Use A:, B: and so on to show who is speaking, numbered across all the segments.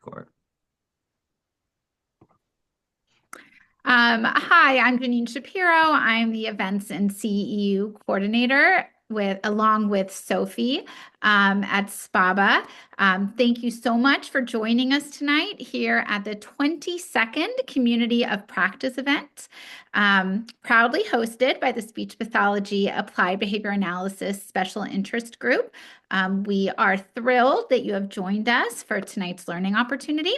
A: Record.
B: Hi, I'm Janine Shapiro. I'm the events and CEU coordinator along with Sophie at SPABA. Thank you so much for joining us tonight here at the 22nd Community of Practice event, proudly hosted by the Speech Pathology Applied Behavior Analysis Special Interest Group. We are thrilled that you have joined us for tonight's learning opportunity.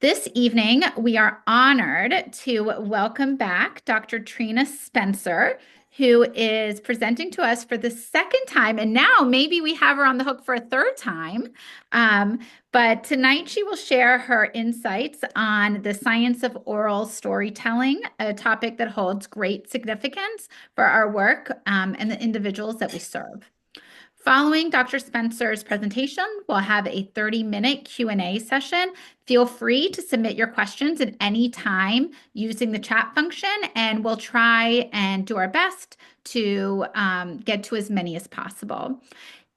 B: This evening, we are honored to welcome back Dr. Trina Spencer, who is presenting to us for the second time. And now maybe we have her on the hook for a third time. But tonight she will share her insights on the science of oral storytelling, a topic that holds great significance for our work and the individuals that we serve. Following Dr. Spencer's presentation, we'll have a 30-minute Q&A session. Feel free to submit your questions at any time using the chat function, and we'll try and do our best to get to as many as possible.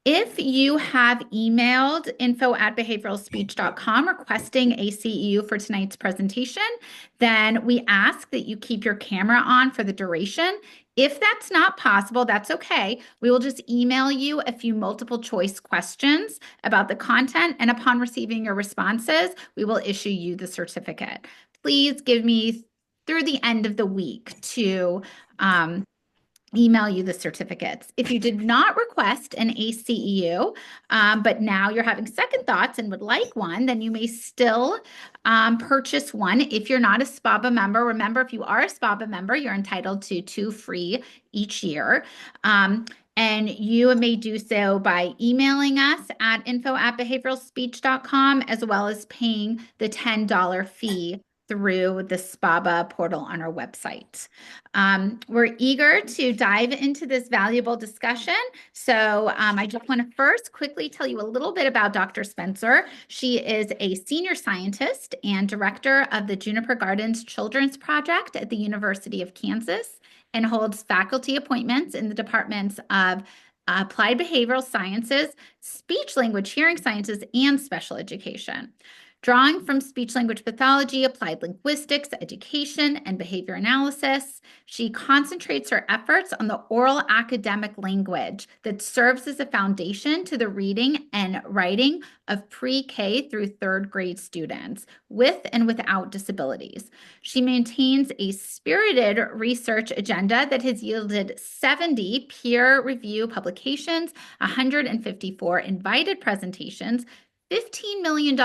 B: If you have emailed info@behavioralspeech.com requesting a CEU for tonight's presentation, then we ask that you keep your camera on for the duration. If that's not possible, that's okay. We will just email you a few multiple choice questions about the content, and upon receiving your responses, we will issue you the certificate. Please give me through the end of the week to email you the certificates. If you did not request an ACEU, but now you're having second thoughts and would like one, then you may still purchase one. If you're not a SPABA member, remember, if you are a SPABA member, you're entitled to 2 free each year. And you may do so by emailing us at info@behavioralspeech.com, as well as paying the $10 fee through the SPABA portal on our website. We're eager to dive into this valuable discussion. So I just want to first quickly tell you a little bit about Dr. Spencer. She is a senior scientist and director of the Juniper Gardens Children's Project at the University of Kansas, and holds faculty appointments in the departments of Applied Behavioral Sciences, Speech Language Hearing Sciences, and Special Education. Drawing from speech-language pathology, applied linguistics, education, and behavior analysis, she concentrates her efforts on the oral academic language that serves as a foundation to the reading and writing of pre-K through third grade students with and without disabilities. She maintains a spirited research agenda that has yielded 70 peer-review publications, 154 invited presentations, $15 million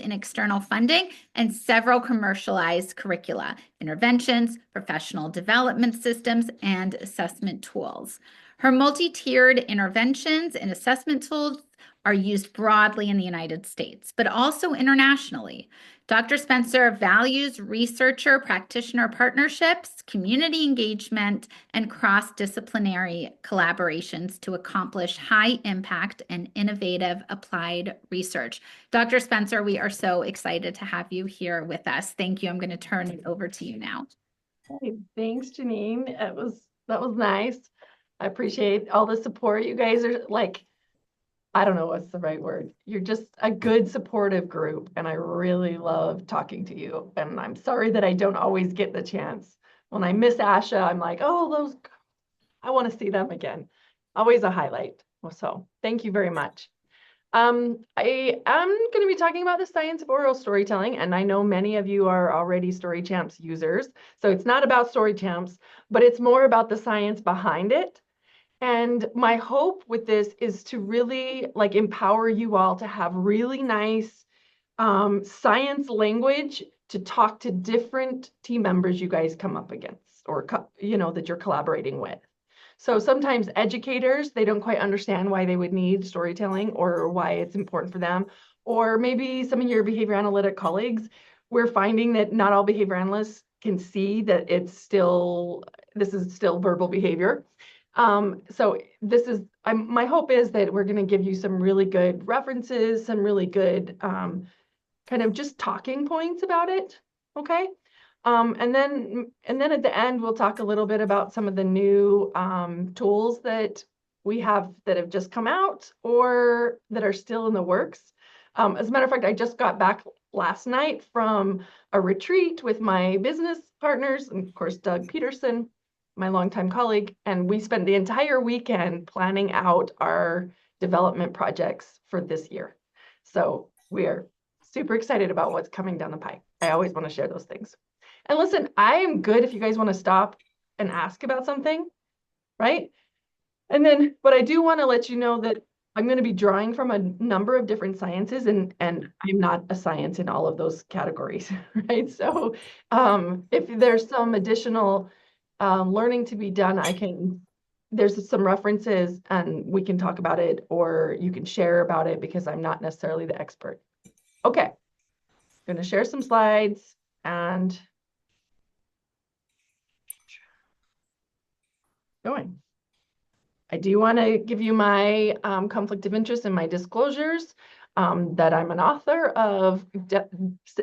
B: in external funding, and several commercialized curricula, interventions, professional development systems, and assessment tools. Her multi-tiered interventions and assessment tools are used broadly in the United States, but also internationally. Dr. Spencer values researcher-practitioner partnerships, community engagement, and cross-disciplinary collaborations to accomplish high-impact and innovative applied research. Dr. Spencer, we are so excited to have you here with us. Thank you. I'm going to turn it over to you now.
C: Hey, thanks, Janine. That was nice. I appreciate all the support. You guys are like, I don't know what's the right word. You're just a good supportive group, and I really love talking to you. And I'm sorry that I don't always get the chance. When I miss Asha, I'm like, oh, I want to see them again. Always a highlight. So thank you very much. I am going to be talking about the science of oral storytelling, and I know many of you are already Story Champs users. So it's not about Story Champs, but it's more about the science behind it. And my hope with this is to really empower you all to have really nice science language to talk to different team members you guys come up against, or that you're collaborating with. So sometimes educators, they don't quite understand why they would need storytelling or why it's important for them. Or maybe some of your behavior analytic colleagues, we're finding that not all behavior analysts can see that this is still verbal behavior. So my hope is that we're going to give you some really good references, some really good kind of just talking points about it. Okay. And then at the end, we'll talk a little bit about some of the new tools that we have that have just come out or that are still in the works. As a matter of fact, I just got back last night from a retreat with my business partners, and of course, Doug Peterson, my longtime colleague, and we spent the entire weekend planning out our development projects for this year. So we are super excited about what's coming down the pipe. I always want to share those things. And listen, I am good if you guys want to stop and ask about something, right? And then, but I do want to let you know that I'm going to be drawing from a number of different sciences, and I'm not a science in all of those categories, right? So if there's some additional learning to be done, there's some references and we can talk about it, or you can share about it because I'm not necessarily the expert. Okay, I'm going to share some slides and going. I do want to give you my conflict of interest and my disclosures, that I'm an author of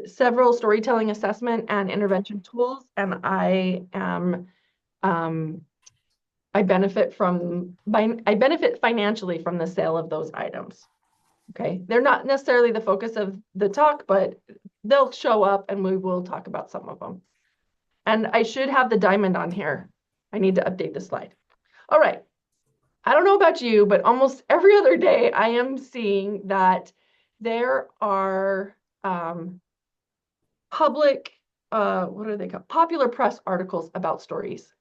C: several storytelling assessment and intervention tools, and I benefit financially from the sale of those items. Okay, they're not necessarily the focus of the talk, but they'll show up and we will talk about some of them. And I should have the diamond on here. I need to update the slide. All right. I don't know about you, but almost every other day I am seeing that there are public, what are they called? Popular press articles about stories.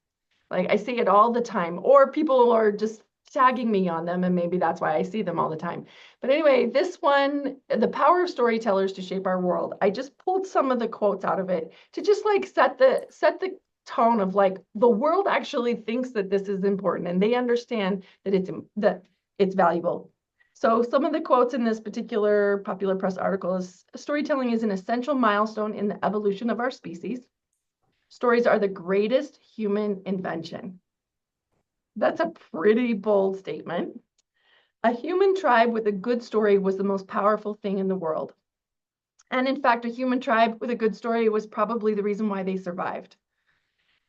C: Like I see it all the time, or people are just tagging me on them, and maybe that's why I see them all the time. But anyway, this one, The Power of Storytellers to Shape Our World, I just pulled some of the quotes out of it to just like set the tone of like the world actually thinks that this is important and they understand that it's valuable. So some of the quotes in this particular popular press article is, storytelling is an essential milestone in the evolution of our species. Stories are the greatest human invention. That's a pretty bold statement. A human tribe with a good story was the most powerful thing in the world. And in fact, a human tribe with a good story was probably the reason why they survived.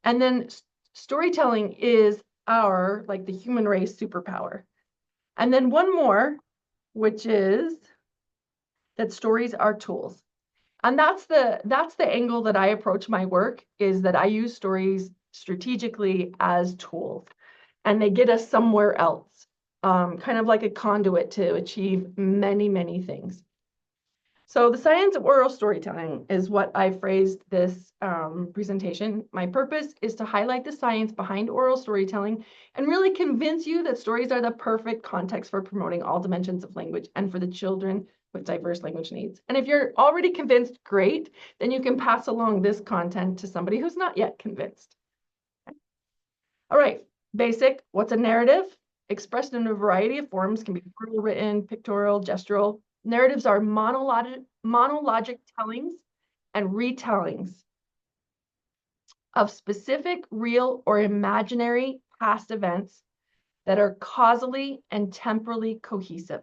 C: And then storytelling is like the human race superpower. And then one more, which is that stories are tools. And that's the angle that I approach my work, is that I use stories strategically as tools, and they get us somewhere else, kind of like a conduit to achieve many, many things. So the science of oral storytelling is what I phrased this presentation. My purpose is to highlight the science behind oral storytelling and really convince you that stories are the perfect context for promoting all dimensions of language and for the children with diverse language needs. And if you're already convinced, great, then you can pass along this content to somebody who's not yet convinced. Okay. All right, basic, what's a narrative? Expressed in a variety of forms, can be oral, written, pictorial, gestural. Narratives are monologic tellings and retellings of specific, real, or imaginary past events that are causally and temporally cohesive.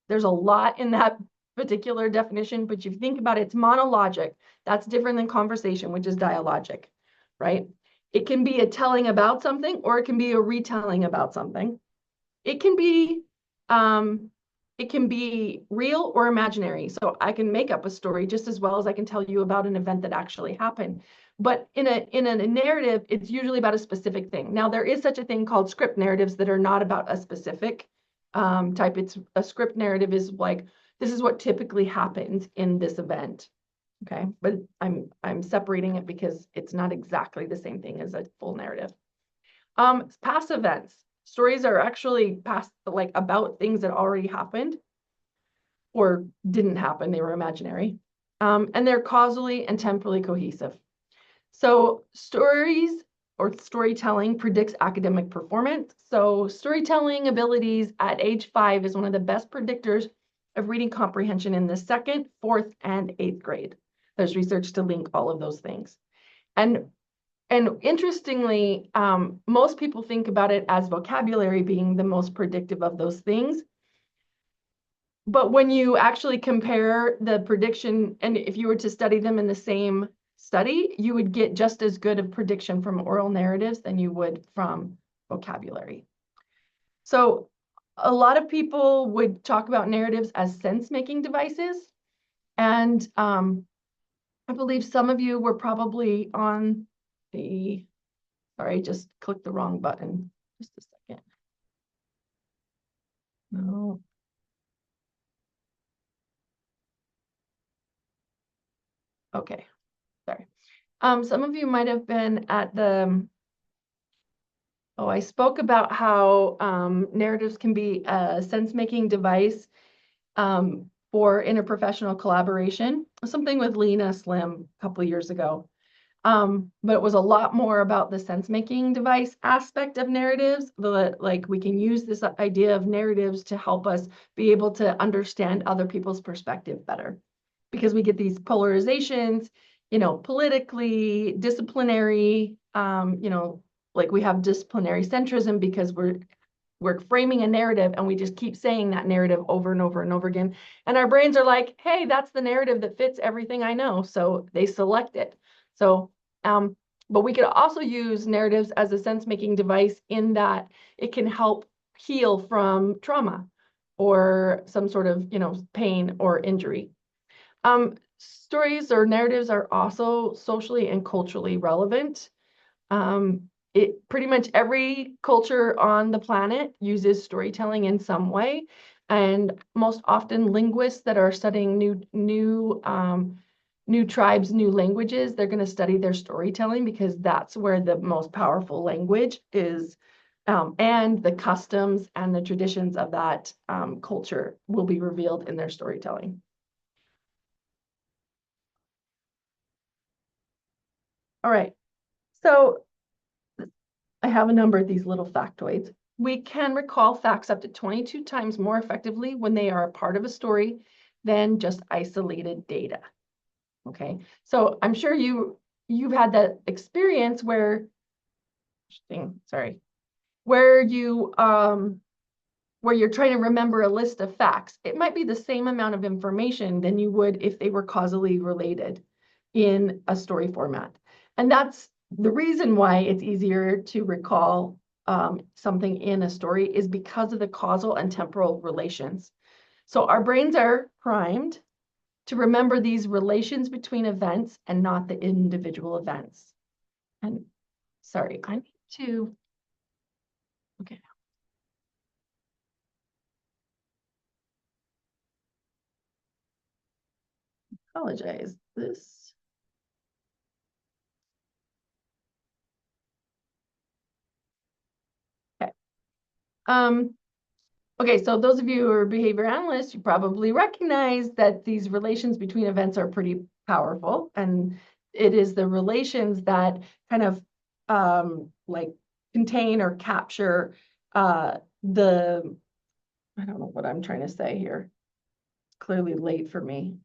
C: There's a lot in that particular definition, but if you think about it, it's monologic. That's different than conversation, which is dialogic, right? It can be a telling about something, or it can be a retelling about something. It can be real or imaginary. So I can make up a story just as well as I can tell you about an event that actually happened. But in a narrative, it's usually about a specific thing. Now, there is such a thing called script narratives that are not about a specific type. It's a script narrative is like, this is what typically happens in this event. Okay, but I'm separating it because it's not exactly the same thing as a full narrative. Past events. Stories are actually past, like about things that already happened or didn't happen. They were imaginary. And they're causally and temporally cohesive. So stories or storytelling predicts academic performance. So storytelling abilities at age 5 is one of the best predictors of reading comprehension in the 2nd, 4th, and 8th grade. There's research to link all of those things. And interestingly, most people think about it as vocabulary being the most predictive of those things. But when you actually compare the prediction, and if you were to study them in the same study, you would get just as good of prediction from oral narratives than you would from vocabulary. So a lot of people would talk about narratives as sense-making devices. And I believe some of you were probably on the, sorry, just clicked the wrong button. Just a second. No. Okay, sorry. Some of you might have been at the, I spoke about how narratives can be a sense-making device for interprofessional collaboration, something with Lena Slim a couple of years ago. But it was a lot more about the sense-making device aspect of narratives. Like we can use this idea of narratives to help us be able to understand other people's perspective better. Because we get these polarizations, politically, disciplinary, like we have disciplinary centrism because we're framing a narrative and we just keep saying that narrative over and over and over again. And our brains are like, hey, that's the narrative that fits everything I know. So they select it. So, but we could also use narratives as a sense-making device in that it can help heal from trauma or some sort of, pain or injury. Stories or narratives are also socially and culturally relevant. Pretty much every culture on the planet uses storytelling in some way, and most often linguists that are studying new tribes, new languages, they're going to study their storytelling because that's where the most powerful language is, and the customs and the traditions of that culture will be revealed in their storytelling. All right, so I have a number of these little factoids. We can recall facts up to 22 times more effectively when they are a part of a story than just isolated data. Okay, so I'm sure you've had that experience where, where you're trying to remember a list of facts. It might be the same amount of information than you would if they were causally related in a story format. And that's the reason why it's easier to recall something in a story is because of the causal and temporal relations. So our brains are primed to remember these relations between events and not the individual events. And sorry, I need to, okay. Apologize. This. Okay. Okay, so those of you who are behavior analysts, you probably recognize that these relations between events are pretty powerful, and it is the relations that kind of like contain or capture I don't know what I'm trying to say here. It's clearly late for me.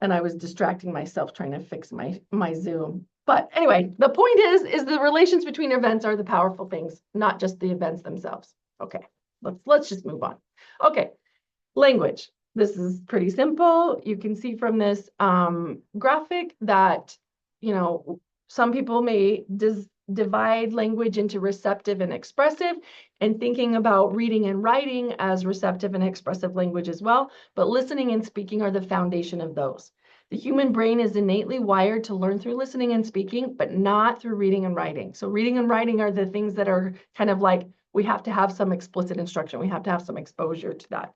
C: And I was distracting myself trying to fix my Zoom. But anyway, the point is the relations between events are the powerful things, not just the events themselves. Okay, let's just move on. Okay, language. This is pretty simple. You can see from this graphic that, some people may divide language into receptive and expressive, and thinking about reading and writing as receptive and expressive language as well, but listening and speaking are the foundation of those. The human brain is innately wired to learn through listening and speaking, but not through reading and writing. So reading and writing are the things that are kind of like, we have to have some explicit instruction. We have to have some exposure to that.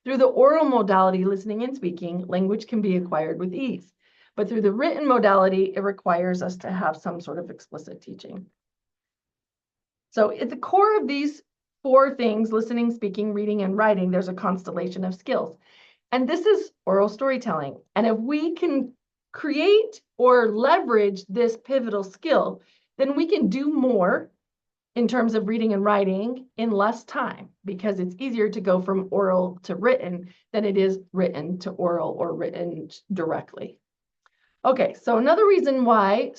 C: Through the oral modality, listening and speaking, language can be acquired with ease. But through the written modality, it requires us to have some sort of explicit teaching. So at the core of these four things, listening, speaking, reading, and writing, there's a constellation of skills. And this is oral storytelling. And if we can create or leverage this pivotal skill, then we can do more in terms of reading and writing in less time, because it's easier to go from oral to written than it is written to oral or written directly. Okay, so another reason why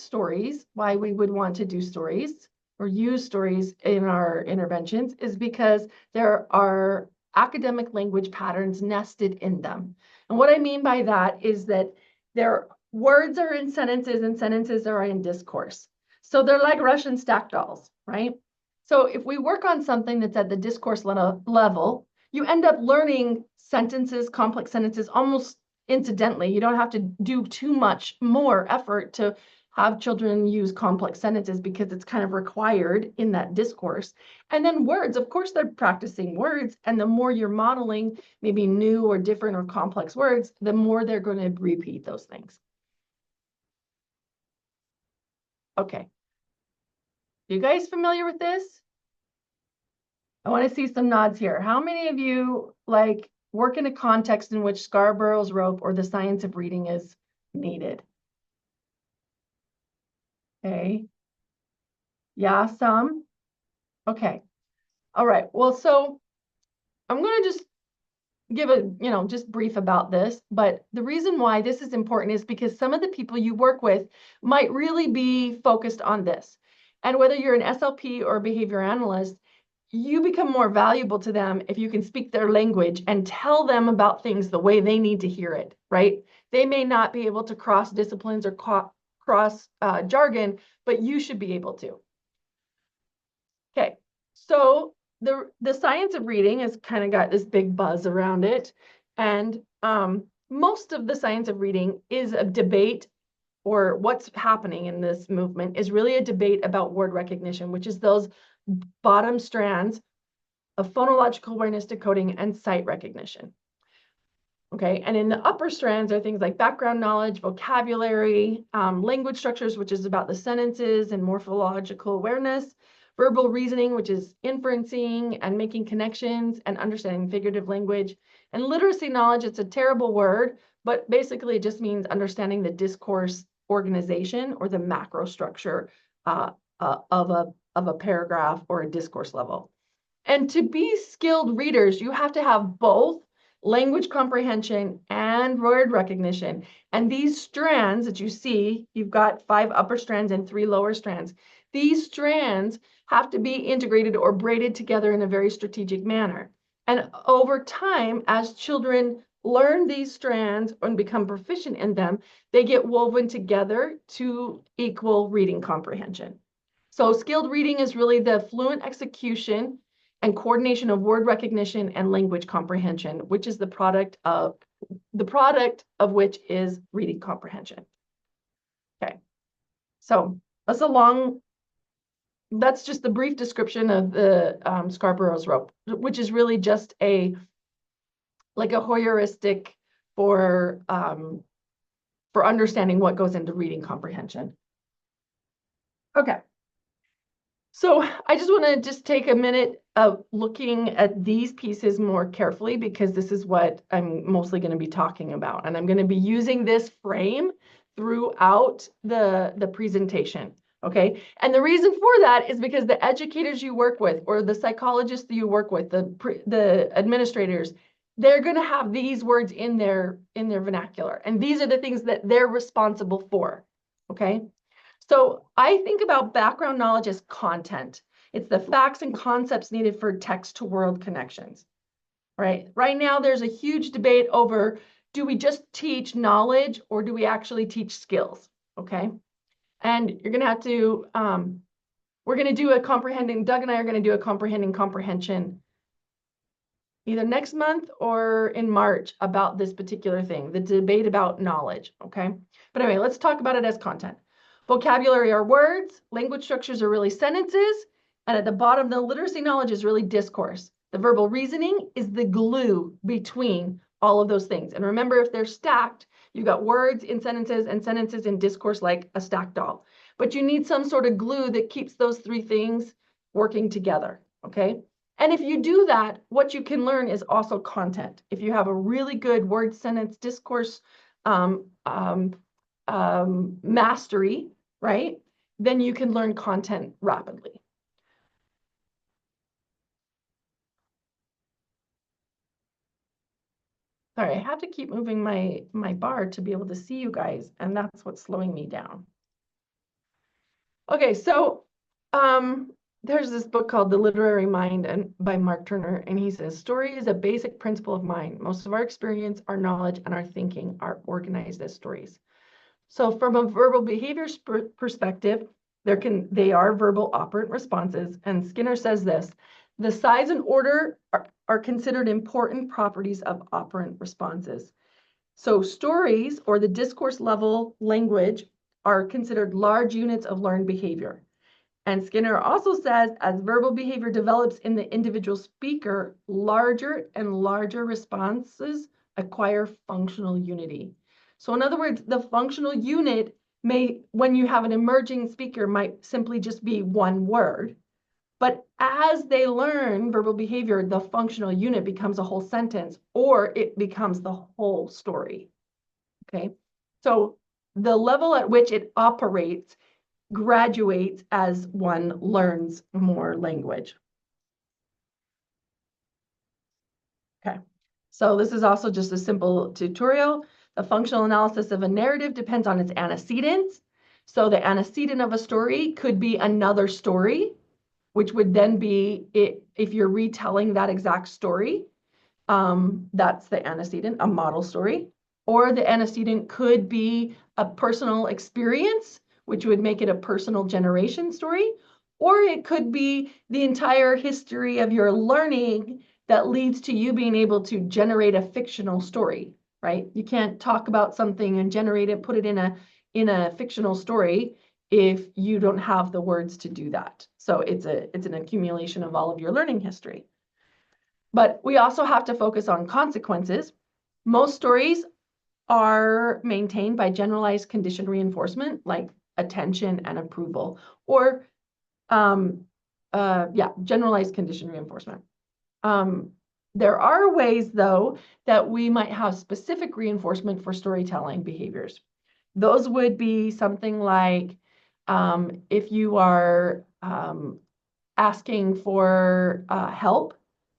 C: we would want to do stories or use stories in our interventions is because there are academic language patterns nested in them. And what I mean by that is that their words are in sentences and sentences are in discourse. So they're like Russian stack dolls, right? So if we work on something that's at the discourse level, you end up learning sentences, complex sentences, almost incidentally. You don't have to do too much more effort to have children use complex sentences because it's kind of required in that discourse. And then words, of course, they're practicing words. And the more you're modeling maybe new or different or complex words, the more they're going to repeat those things. Okay. You guys familiar with this? I want to see some nods here. How many of you like work in a context in which Scarborough's rope or the science of reading is needed? Okay. Yeah, some. Okay. All right. Well, so I'm going to just give a, just brief about this. But the reason why this is important is because some of the people you work with might really be focused on this. And whether you're an SLP or a behavior analyst, you become more valuable to them if you can speak their language and tell them about things the way they need to hear it, right? They may not be able to cross disciplines or cross jargon, but you should be able to. Okay, so the science of reading has kind of got this big buzz around it. And most of the science of reading is a debate, or what's happening in this movement is really a debate about word recognition, which is those bottom strands of phonological awareness, decoding, and sight recognition. Okay, and in the upper strands are things like background knowledge, vocabulary, language structures, which is about the sentences and morphological awareness, verbal reasoning, which is inferencing and making connections and understanding figurative language, and literacy knowledge. It's a terrible word, but basically it just means understanding the discourse organization or the macrostructure of a paragraph or a discourse level. And to be skilled readers, you have to have both language comprehension and word recognition. And these strands that you see, you've got 5 upper strands and 3 lower strands. These strands have to be integrated or braided together in a very strategic manner. And over time, as children learn these strands and become proficient in them, they get woven together to equal reading comprehension. So skilled reading is really the fluent execution and coordination of word recognition and language comprehension, which is the product of which is reading comprehension. Okay, so that's just the brief description of the Scarborough's rope, which is really just a heuristic for understanding what goes into reading comprehension. Okay. So I just want to take a minute of looking at these pieces more carefully, because this is what I'm mostly going to be talking about. And I'm going to be using this frame throughout the presentation. Okay. And the reason for that is because the educators you work with, or the psychologists that you work with, the administrators, they're going to have these words in their vernacular. And these are the things that they're responsible for. Okay. So I think about background knowledge as content. It's the facts and concepts needed for text-to-world connections, right? Right now, there's a huge debate over, do we just teach knowledge or do we actually teach skills, okay? And you're going to have to, we're going to do a comprehending, Doug and I are going to do a comprehending comprehension either next month or in March about this particular thing, the debate about knowledge, okay? But anyway, let's talk about it as content. Vocabulary are words, language structures are really sentences, and at the bottom, the literacy knowledge is really discourse. The verbal reasoning is the glue between all of those things. And remember, if they're stacked, you've got words in sentences and sentences in discourse like a stacked doll. But you need some sort of glue that keeps those 3 things working together, okay? And if you do that, what you can learn is also content. If you have a really good word sentence discourse mastery, right, then you can learn content rapidly. Sorry, I have to keep moving my bar to be able to see you guys, and that's what's slowing me down. Okay, so there's this book called The Literary Mind by Mark Turner, and he says, story is a basic principle of mind. Most of our experience, our knowledge, and our thinking are organized as stories. So from a verbal behavior perspective, they are verbal operant responses. And Skinner says this, The size and order are considered important properties of operant responses. So stories or the discourse level language are considered large units of learned behavior. And Skinner also says, as verbal behavior develops in the individual speaker, larger and larger responses acquire functional unity. So in other words, the functional unit may, when you have an emerging speaker, might simply just be one word. But as they learn verbal behavior, the functional unit becomes a whole sentence, or it becomes the whole story. Okay, so the level at which it operates graduates as one learns more language. Okay, so this is also just a simple tutorial. The functional analysis of a narrative depends on its antecedents. So the antecedent of a story could be another story, which would then be it, if you're retelling that exact story, that's the antecedent, a model story. Or the antecedent could be a personal experience, which would make it a personal generation story. Or it could be the entire history of your learning that leads to you being able to generate a fictional story, right? You can't talk about something and generate it, put it in a fictional story if you don't have the words to do that. So it's an accumulation of all of your learning history. But we also have to focus on consequences. Most stories are maintained by generalized conditioned reinforcement, like attention and approval, or generalized conditioned reinforcement. There are ways, though, that we might have specific reinforcement for storytelling behaviors. Those would be something like if you are asking for help.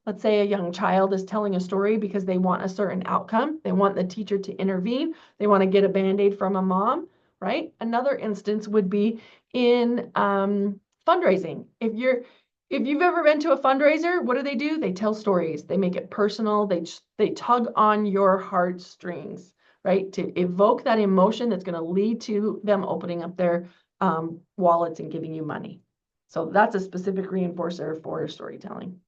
C: Let's say a young child is telling a story because they want a certain outcome. They want the teacher to intervene. They want to get a Band-Aid from a mom, right? Another instance would be in fundraising. If you've ever been to a fundraiser, what do? They tell stories. They make it personal. They tug on your heartstrings, right? To evoke that emotion that's going to lead to them opening up their wallets and giving you money. So that's a specific reinforcer for storytelling.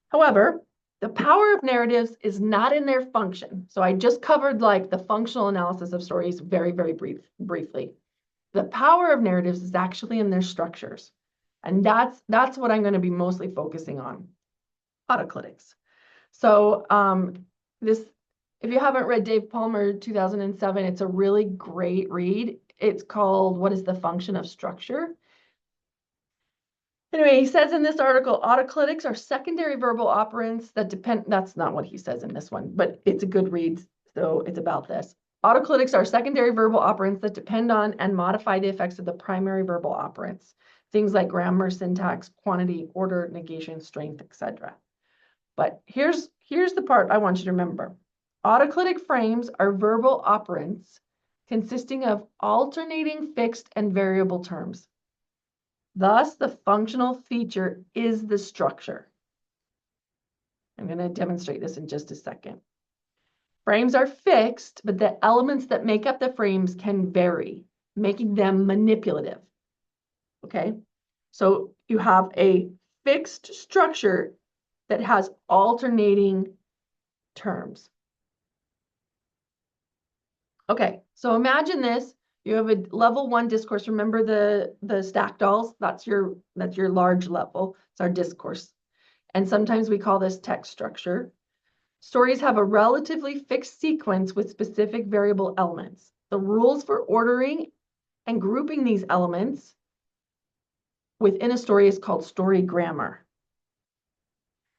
C: However, the power of narratives is not in their function. So I just covered like the functional analysis of stories very, very briefly. The power of narratives is actually in their structures. And that's what I'm going to be mostly focusing on. Autoclitics. So if you haven't read Dave Palmer 2007, it's a really great read. It's called What is the Function of Structure? Anyway, he says in this article, autoclitics are secondary verbal operants that depend, that's not what he says in this one, but it's a good read, so it's about this. Autoclitics are secondary verbal operants that depend on and modify the effects of the primary verbal operants. Things like grammar, syntax, quantity, order, negation, strength, etc. But here's the part I want you to remember. Autoclitic frames are verbal operants consisting of alternating fixed and variable terms. Thus, the functional feature is the structure. I'm going to demonstrate this in just a second. Frames are fixed, but the elements that make up the frames can vary, making them manipulative. Okay, so you have a fixed structure that has alternating terms. Okay, so imagine this. You have a level 1 discourse. Remember the stack dolls? That's your large level. It's our discourse. And sometimes we call this text structure. Stories have a relatively fixed sequence with specific variable elements. The rules for ordering and grouping these elements within a story is called story grammar.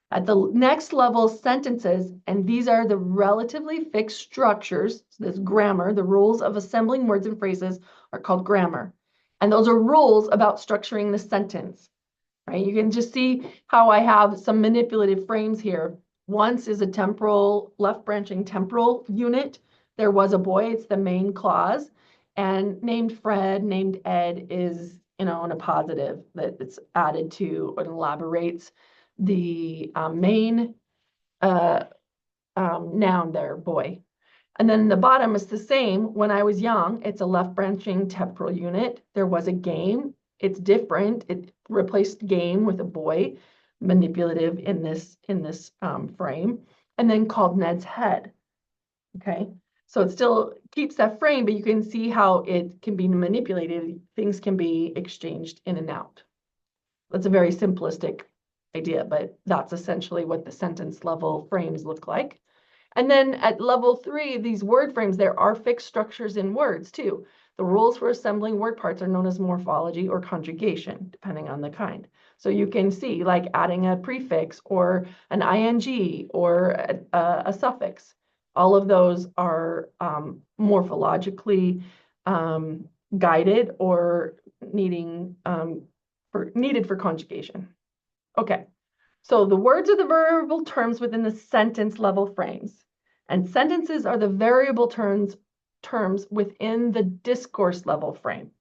C: At the next level, sentences, and these are the relatively fixed structures, so this grammar, the rules of assembling words and phrases are called grammar. And those are rules about structuring the sentence, right? You can just see how I have some manipulative frames here. Once is a temporal, left branching temporal unit. There was a boy, it's the main clause. And named Fred, named Ed is, in a positive that it's added to and elaborates the main noun there, boy. And then the bottom is the same. When I was young, it's a left branching temporal unit. There was a game. It's different. It replaced game with a boy, manipulative in this frame, and then called Ned's head. Okay, so it still keeps that frame, but you can see how it can be manipulated. Things can be exchanged in and out. That's a very simplistic idea, but that's essentially what the sentence level frames look like. And then at level 3, these word frames, there are fixed structures in words too. The rules for assembling word parts are known as morphology or conjugation, depending on the kind. So you can see like adding a prefix or an ing or a suffix. All of those are morphologically guided or needed for conjugation. Okay, so the words are the variable terms within the sentence level frames, and sentences are the variable terms within the discourse level frame.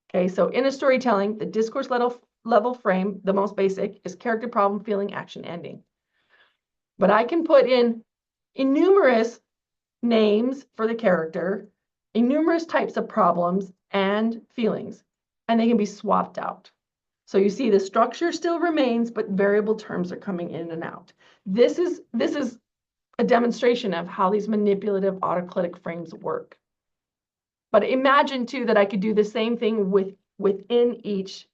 C: Okay, so in a storytelling, the discourse level frame, the most basic, is character, problem, feeling, action, ending. But I can put in numerous names for the character, numerous types of problems and feelings, and they can be swapped out. So you see the structure still remains, but variable terms are coming in and out. This is a demonstration of how these manipulative autoclitic frames work. But imagine too that I could do the same thing within each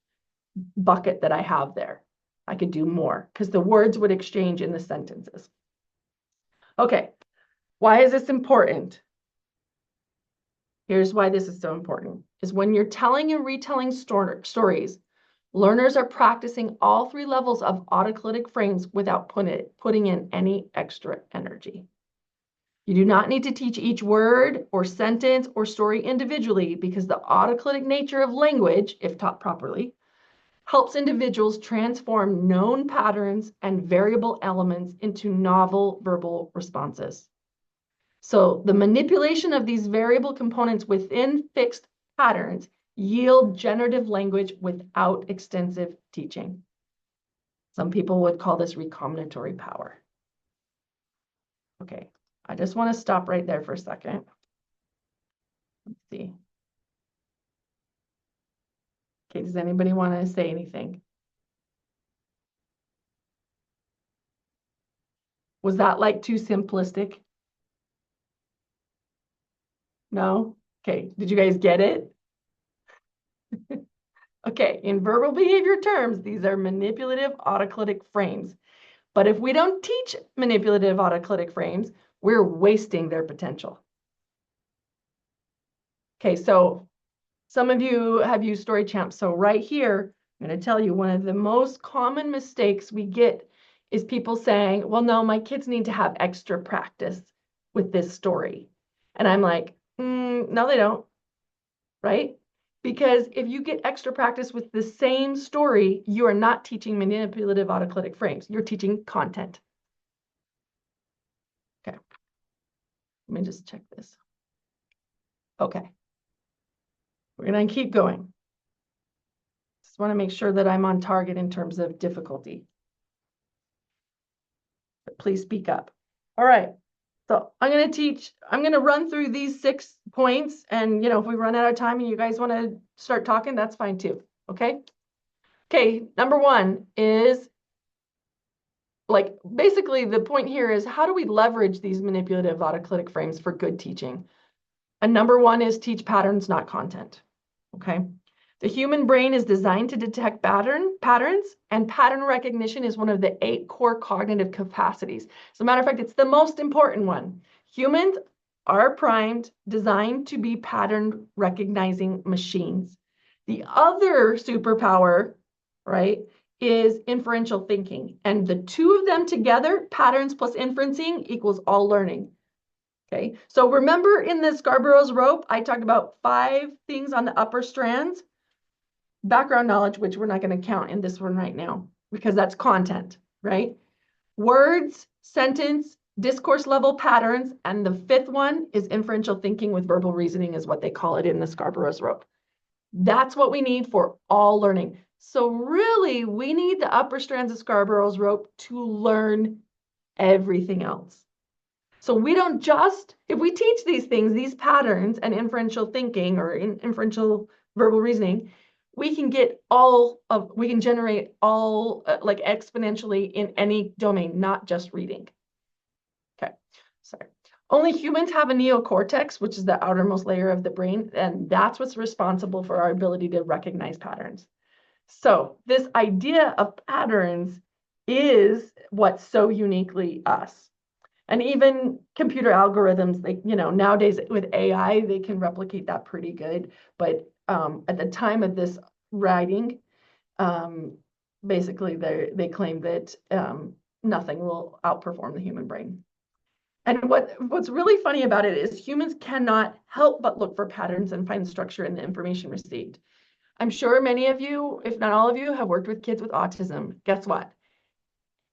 C: bucket that I have there. I could do more because the words would exchange in the sentences. Okay, why is this important? Here's why this is so important, is when you're telling and retelling stories, learners are practicing all 3 levels of autoclitic frames without putting in any extra energy. You do not need to teach each word or sentence or story individually because the autoclitic nature of language, if taught properly, helps individuals transform known patterns and variable elements into novel verbal responses. So the manipulation of these variable components within fixed patterns yield generative language without extensive teaching. Some people would call this recombinatory power. Okay, I just want to stop right there for a second. Let's see. Okay, does anybody want to say anything? Was that like too simplistic? No? Okay, did you guys get it? Okay, in verbal behavior terms, these are manipulative autoclitic frames. But if we don't teach manipulative autoclitic frames, we're wasting their potential. Okay, so some of you have used Story Champ. So right here, I'm going to tell you one of the most common mistakes we get is people saying, well, no, my kids need to have extra practice with this story. And I'm like, no, they don't, right? Because if you get extra practice with the same story, you are not teaching manipulative autoclitic frames. You're teaching content. Okay. Let me just check this. Okay. We're going to keep going. Just want to make sure that I'm on target in terms of difficulty. But please speak up. All right. So I'm going to run through these 6 points. And, if we run out of time and you guys want to start talking, that's fine too. Okay. Okay. Number 1 is basically the point here is how do we leverage these manipulative autoclitic frames for good teaching? And number 1 is teach patterns, not content. Okay. The human brain is designed to detect patterns, and pattern recognition is one of the 8 core cognitive capacities. As a matter of fact, it's the most important one. Humans are primed, designed to be pattern recognizing machines. The other superpower, right, is inferential thinking. And the 2 of them together, patterns plus inferencing, equals all learning. Okay, so remember in the Scarborough's rope, I talked about 5 things on the upper strands. Background knowledge, which we're not going to count in this one right now, because that's content, right? Words, sentence, discourse level patterns, and the 5th one is inferential thinking with verbal reasoning is what they call it in the Scarborough's rope. That's what we need for all learning. So really, we need the upper strands of Scarborough's rope to learn everything else. So we don't just, if we teach these things, these patterns and inferential thinking or inferential verbal reasoning, we can generate all like exponentially in any domain, not just reading. Okay, sorry. Only humans have a neocortex, which is the outermost layer of the brain, and that's what's responsible for our ability to recognize patterns. So this idea of patterns is what's so uniquely us. And even computer algorithms, like, nowadays with AI, they can replicate that pretty good. But at the time of this writing, basically they claim that nothing will outperform the human brain. And what's really funny about it is humans cannot help but look for patterns and find structure in the information received. I'm sure many of you, if not all of you, have worked with kids with autism. Guess what?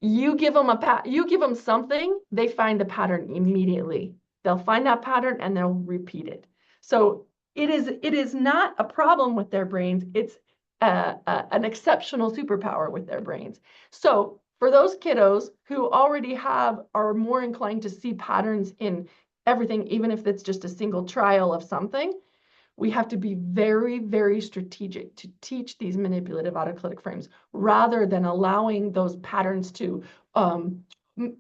C: You give them something, they find the pattern immediately. They'll find that pattern and they'll repeat it. So it is not a problem with their brains. It's an exceptional superpower with their brains. So for those kiddos who already are more inclined to see patterns in everything, even if it's just a single trial of something, we have to be very, very strategic to teach these manipulative autoclitic frames rather than allowing those patterns to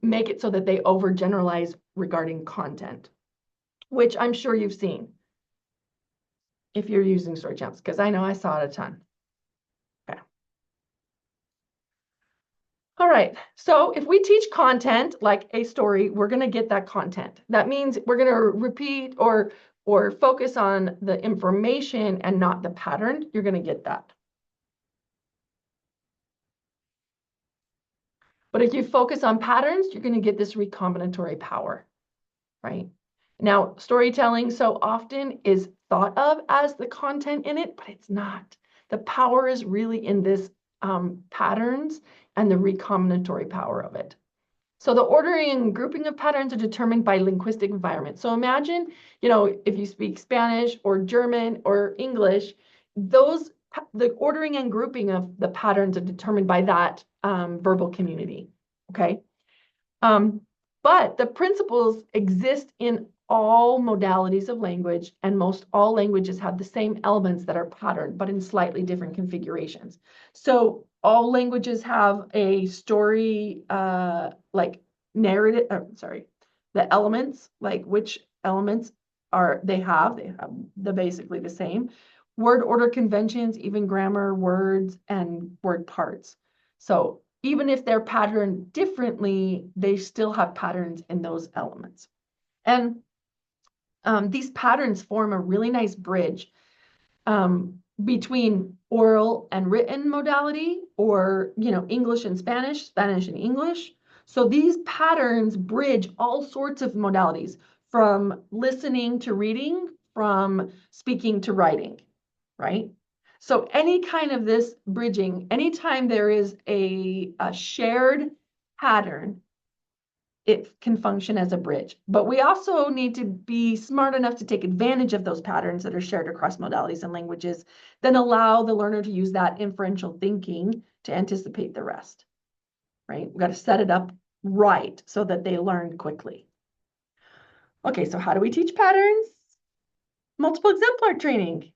C: make it so that they overgeneralize regarding content, which I'm sure you've seen if you're using story chunks, because I know I saw it a ton. Okay. All right, so if we teach content like a story, we're going to get that content. That means we're going to repeat or focus on the information and not the pattern. You're going to get that. But if you focus on patterns, you're going to get this recombinatory power, right? Now, storytelling so often is thought of as the content in it, but it's not. The power is really in this patterns and the recombinatory power of it. So the ordering and grouping of patterns are determined by linguistic environment. So imagine, if you speak Spanish or German or English, the ordering and grouping of the patterns are determined by that verbal community, okay? But the principles exist in all modalities of language, and most all languages have the same elements that are patterned, but in slightly different configurations. So all languages have a story, like narrative, the elements, like which elements they have basically the same. Word order conventions, even grammar, words, and word parts. So even if they're patterned differently, they still have patterns in those elements. And these patterns form a really nice bridge between oral and written modality, or English and Spanish, Spanish and English. So these patterns bridge all sorts of modalities, from listening to reading, from speaking to writing, right? So any kind of this bridging, anytime there is a shared pattern, it can function as a bridge. But we also need to be smart enough to take advantage of those patterns that are shared across modalities and languages, then allow the learner to use that inferential thinking to anticipate the rest, right? We've got to set it up right so that they learn quickly. Okay, so how do we teach patterns? Multiple exemplar training,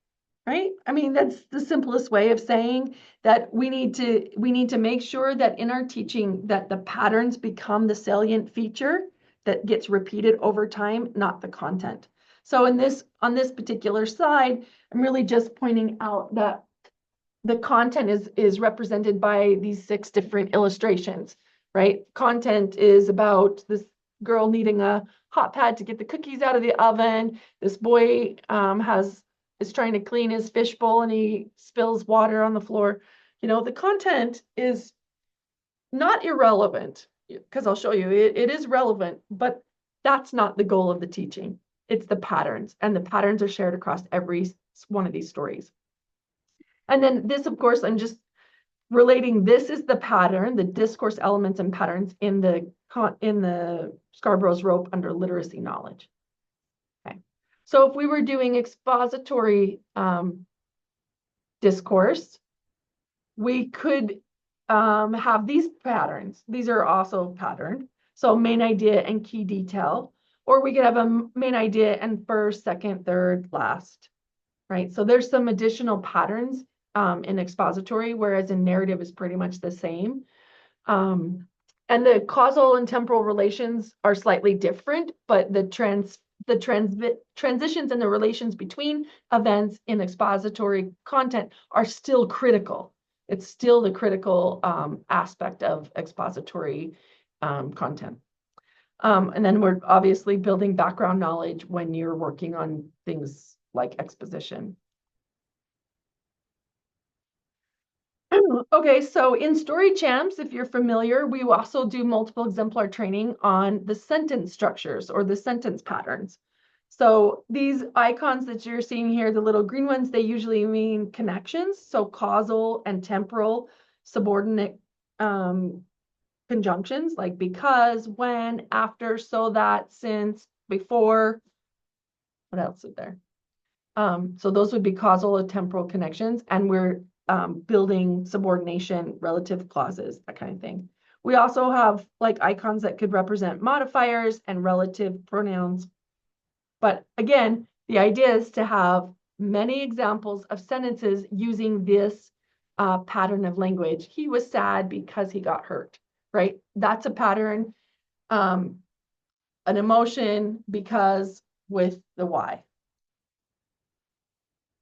C: right? I mean, that's the simplest way of saying that we need to make sure that in our teaching that the patterns become the salient feature that gets repeated over time, not the content. So on this particular slide, I'm really just pointing out that the content is represented by these 6 different illustrations, right? Content is about this girl needing a hot pad to get the cookies out of the oven. This boy is trying to clean his fishbowl and he spills water on the floor. The content is not irrelevant, because I'll show you it is relevant, but that's not the goal of the teaching. It's the patterns, and the patterns are shared across every one of these stories. And then this, of course, I'm just relating, this is the pattern, the discourse elements and patterns in the Scarborough's rope under literacy knowledge. Okay. So if we were doing expository discourse, we could have these patterns. These are also patterned. So main idea and key detail, or we could have a main idea and first, second, third, last, right? So there's some additional patterns in expository, whereas in narrative is pretty much the same. And the causal and temporal relations are slightly different, but the transitions and the relations between events in expository content are still critical. It's still the critical aspect of expository content. And then we're obviously building background knowledge when you're working on things like exposition. Okay, so in Story Champs, if you're familiar, we also do multiple exemplar training on the sentence structures or the sentence patterns. So these icons that you're seeing here, the little green ones, they usually mean connections. So causal and temporal subordinate conjunctions like because, when, after, so that, since, before. What else is there? So those would be causal or temporal connections, and we're building subordination, relative clauses, that kind of thing. We also have like icons that could represent modifiers and relative pronouns. But again, the idea is to have many examples of sentences using this pattern of language. He was sad because he got hurt, right? That's a pattern. An emotion because with the why.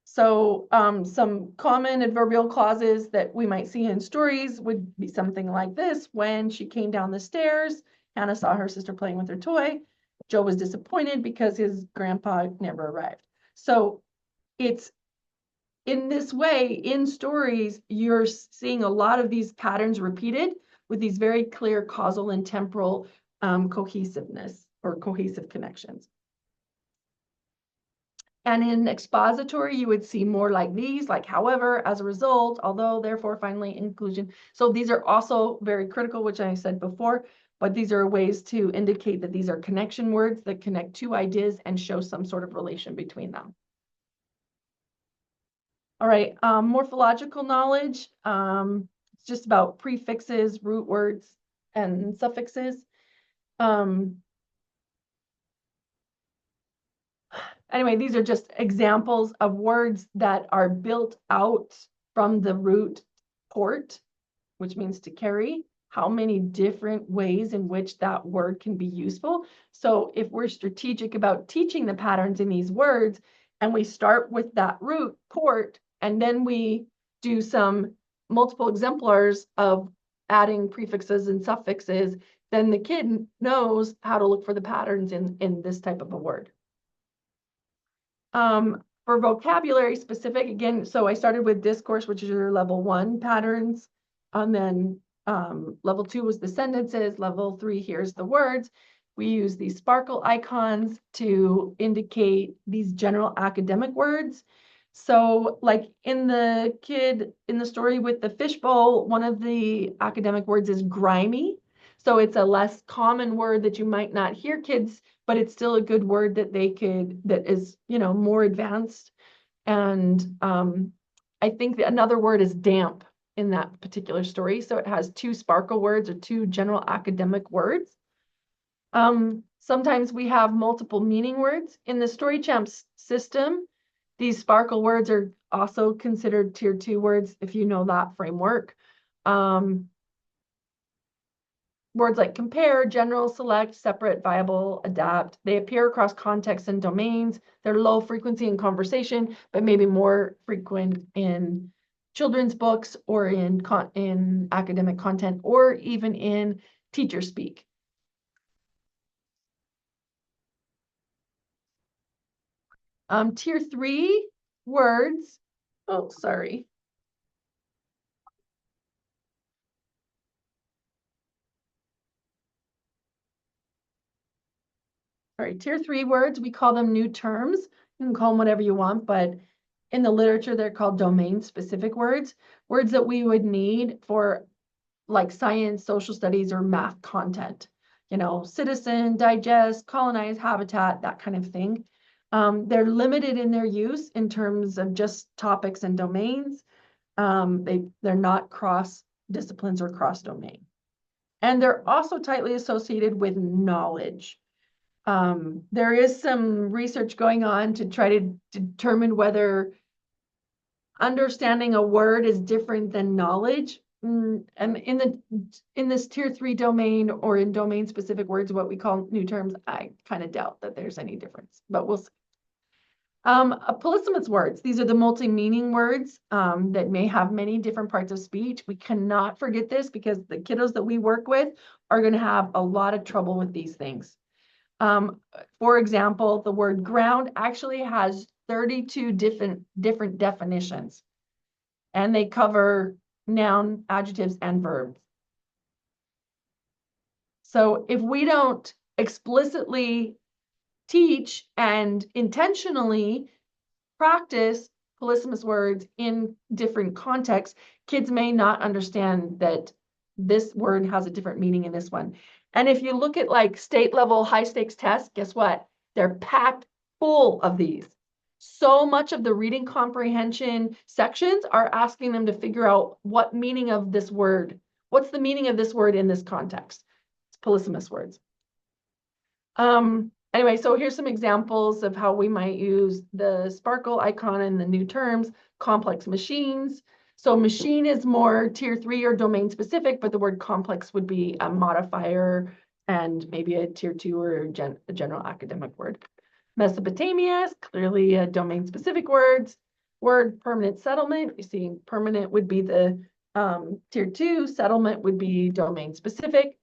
C: So some common adverbial clauses that we might see in stories would be something like this. When she came down the stairs, Hannah saw her sister playing with her toy. Joe was disappointed because his grandpa never arrived. So it's in this way, in stories, you're seeing a lot of these patterns repeated with these very clear causal and temporal cohesiveness or cohesive connections. And in expository, you would see more like these, like however, as a result, although, therefore, finally, inclusion. So these are also very critical, which I said before, but these are ways to indicate that these are connection words that connect two ideas and show some sort of relation between them. All right, morphological knowledge. It's just about prefixes, root words, and suffixes. Anyway, these are just examples of words that are built out from the root port, which means to carry, how many different ways in which that word can be useful. So if we're strategic about teaching the patterns in these words, and we start with that root port, and then we do some multiple exemplars of adding prefixes and suffixes, then the kid knows how to look for the patterns in this type of a word. For vocabulary specific, again, so I started with discourse, which is your level 1 patterns. And then level 2 was the sentences. Level 3, here's the words. We use these sparkle icons to indicate these general academic words. So like in the story with the fishbowl, one of the academic words is grimy. So it's a less common word that you might not hear kids, but it's still a good word that that is, more advanced. And I think that another word is damp in that particular story. So it has 2 sparkle words or 2 general academic words. Sometimes we have multiple meaning words. In the Story Champs system, these sparkle words are also considered tier 2 words if you know that framework. Words like compare, general, select, separate, viable, adapt, they appear across contexts and domains. They're low frequency in conversation, but maybe more frequent in children's books or in academic content or even in teacher speak. Tier 3 words. Oh, sorry. All right, tier 3 words, we call them new terms. You can call them whatever you want, but in the literature, they're called domain-specific words, words that we would need for like science, social studies, or math content. Citizen, digest, colonize, habitat, that kind of thing. They're limited in their use in terms of just topics and domains. They're not cross disciplines or cross domain. And they're also tightly associated with knowledge. There is some research going on to try to determine whether understanding a word is different than knowledge. And in this tier 3 domain or in domain specific words, what we call new terms, I kind of doubt that there's any difference, but we'll see. Polysemous words. These are the multi-meaning words that may have many different parts of speech. We cannot forget this because the kiddos that we work with are going to have a lot of trouble with these things. For example, the word ground actually has 32 different definitions, and they cover noun, adjectives, and verbs. So if we don't explicitly teach and intentionally practice polysemous words in different contexts, kids may not understand that this word has a different meaning in this one. And if you look at like state level high stakes tests, guess what? They're packed full of these. So much of the reading comprehension sections are asking them to figure out what meaning of this word. What's the meaning of this word in this context? It's polysemous words. Anyway, so here's some examples of how we might use the sparkle icon in the new terms. Complex machines. So machine is more tier 3 or domain specific, but the word complex would be a modifier and maybe a tier 2 or a general academic word. Mesopotamia is clearly a domain specific word. Permanent settlement. You see, permanent would be the tier 2, settlement would be domain specific.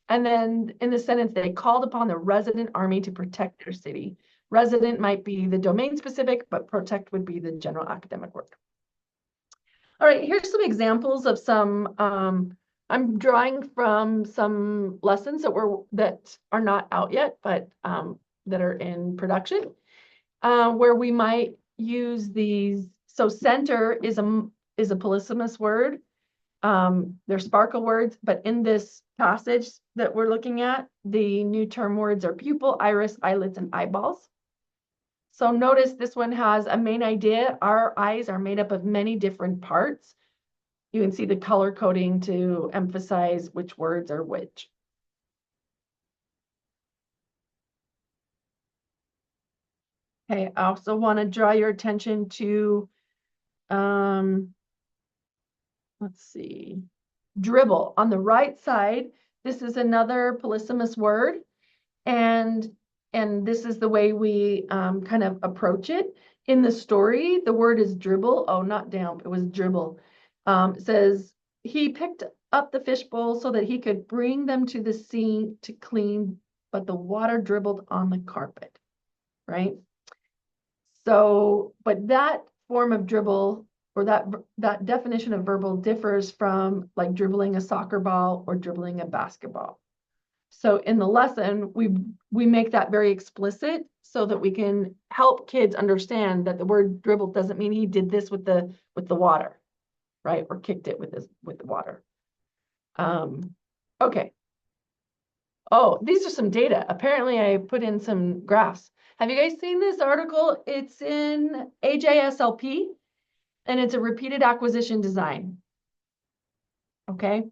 C: And then in the sentence, they called upon the resident army to protect their city. Resident might be the domain specific, but protect would be the general academic word. All right, here's some examples of some, I'm drawing from some lessons that are not out yet, but that are in production, where we might use these. So center is a polysemous word. They're sparkle words, but in this passage that we're looking at, the new term words are pupil, iris, eyelids, and eyeballs. So notice this one has a main idea. Our eyes are made up of many different parts. You can see the color coding to emphasize which words are which. Okay, I also want to draw your attention to, let's see, dribble. On the right side, this is another polysemous word, and this is the way we kind of approach it. In the story, the word is dribble. Oh, not damp, it was dribble. It says, he picked up the fishbowl so that he could bring them to the sea to clean, but the water dribbled on the carpet, right? So, but that form of dribble, or that definition of verbal, differs from like dribbling a soccer ball or dribbling a basketball. So in the lesson, we make that very explicit so that we can help kids understand that the word dribble doesn't mean he did this with the water, right? Or kicked it with the water. Okay. Oh, these are some data. Apparently I put in some graphs. Have you guys seen this article? It's in AJSLP, and it's a repeated acquisition design. Okay.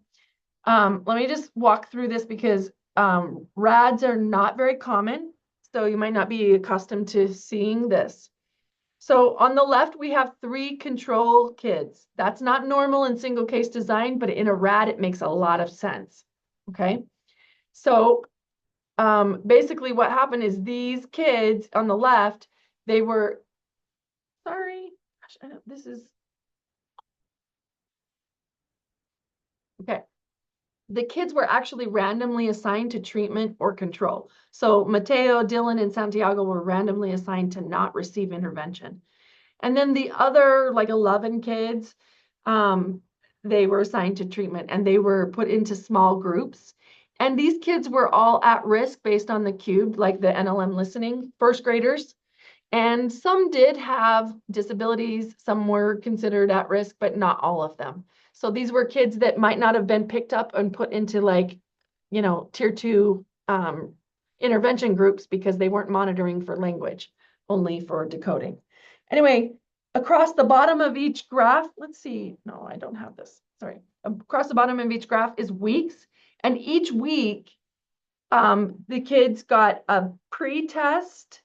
C: Let me just walk through this because RADs are not very common, so you might not be accustomed to seeing this. So on the left, we have 3 control kids. That's not normal in single case design, but in a RAD, it makes a lot of sense. Okay. So basically what happened is these kids on the left, they were, sorry, gosh, this is, okay. The kids were actually randomly assigned to treatment or control. So Mateo, Dylan, and Santiago were randomly assigned to not receive intervention. And then the other like 11 kids, they were assigned to treatment, and they were put into small groups. And these kids were all at risk based on the cube, like the NLM listening, first graders. And some did have disabilities. Some were considered at risk, but not all of them. So these were kids that might not have been picked up and put into like, you know, tier 2 intervention groups because they weren't monitoring for language, only for decoding. Anyway, across the bottom of each graph, let's see. No, I don't have this. Sorry. Across the bottom of each graph is weeks. And each week, the kids got a pre-test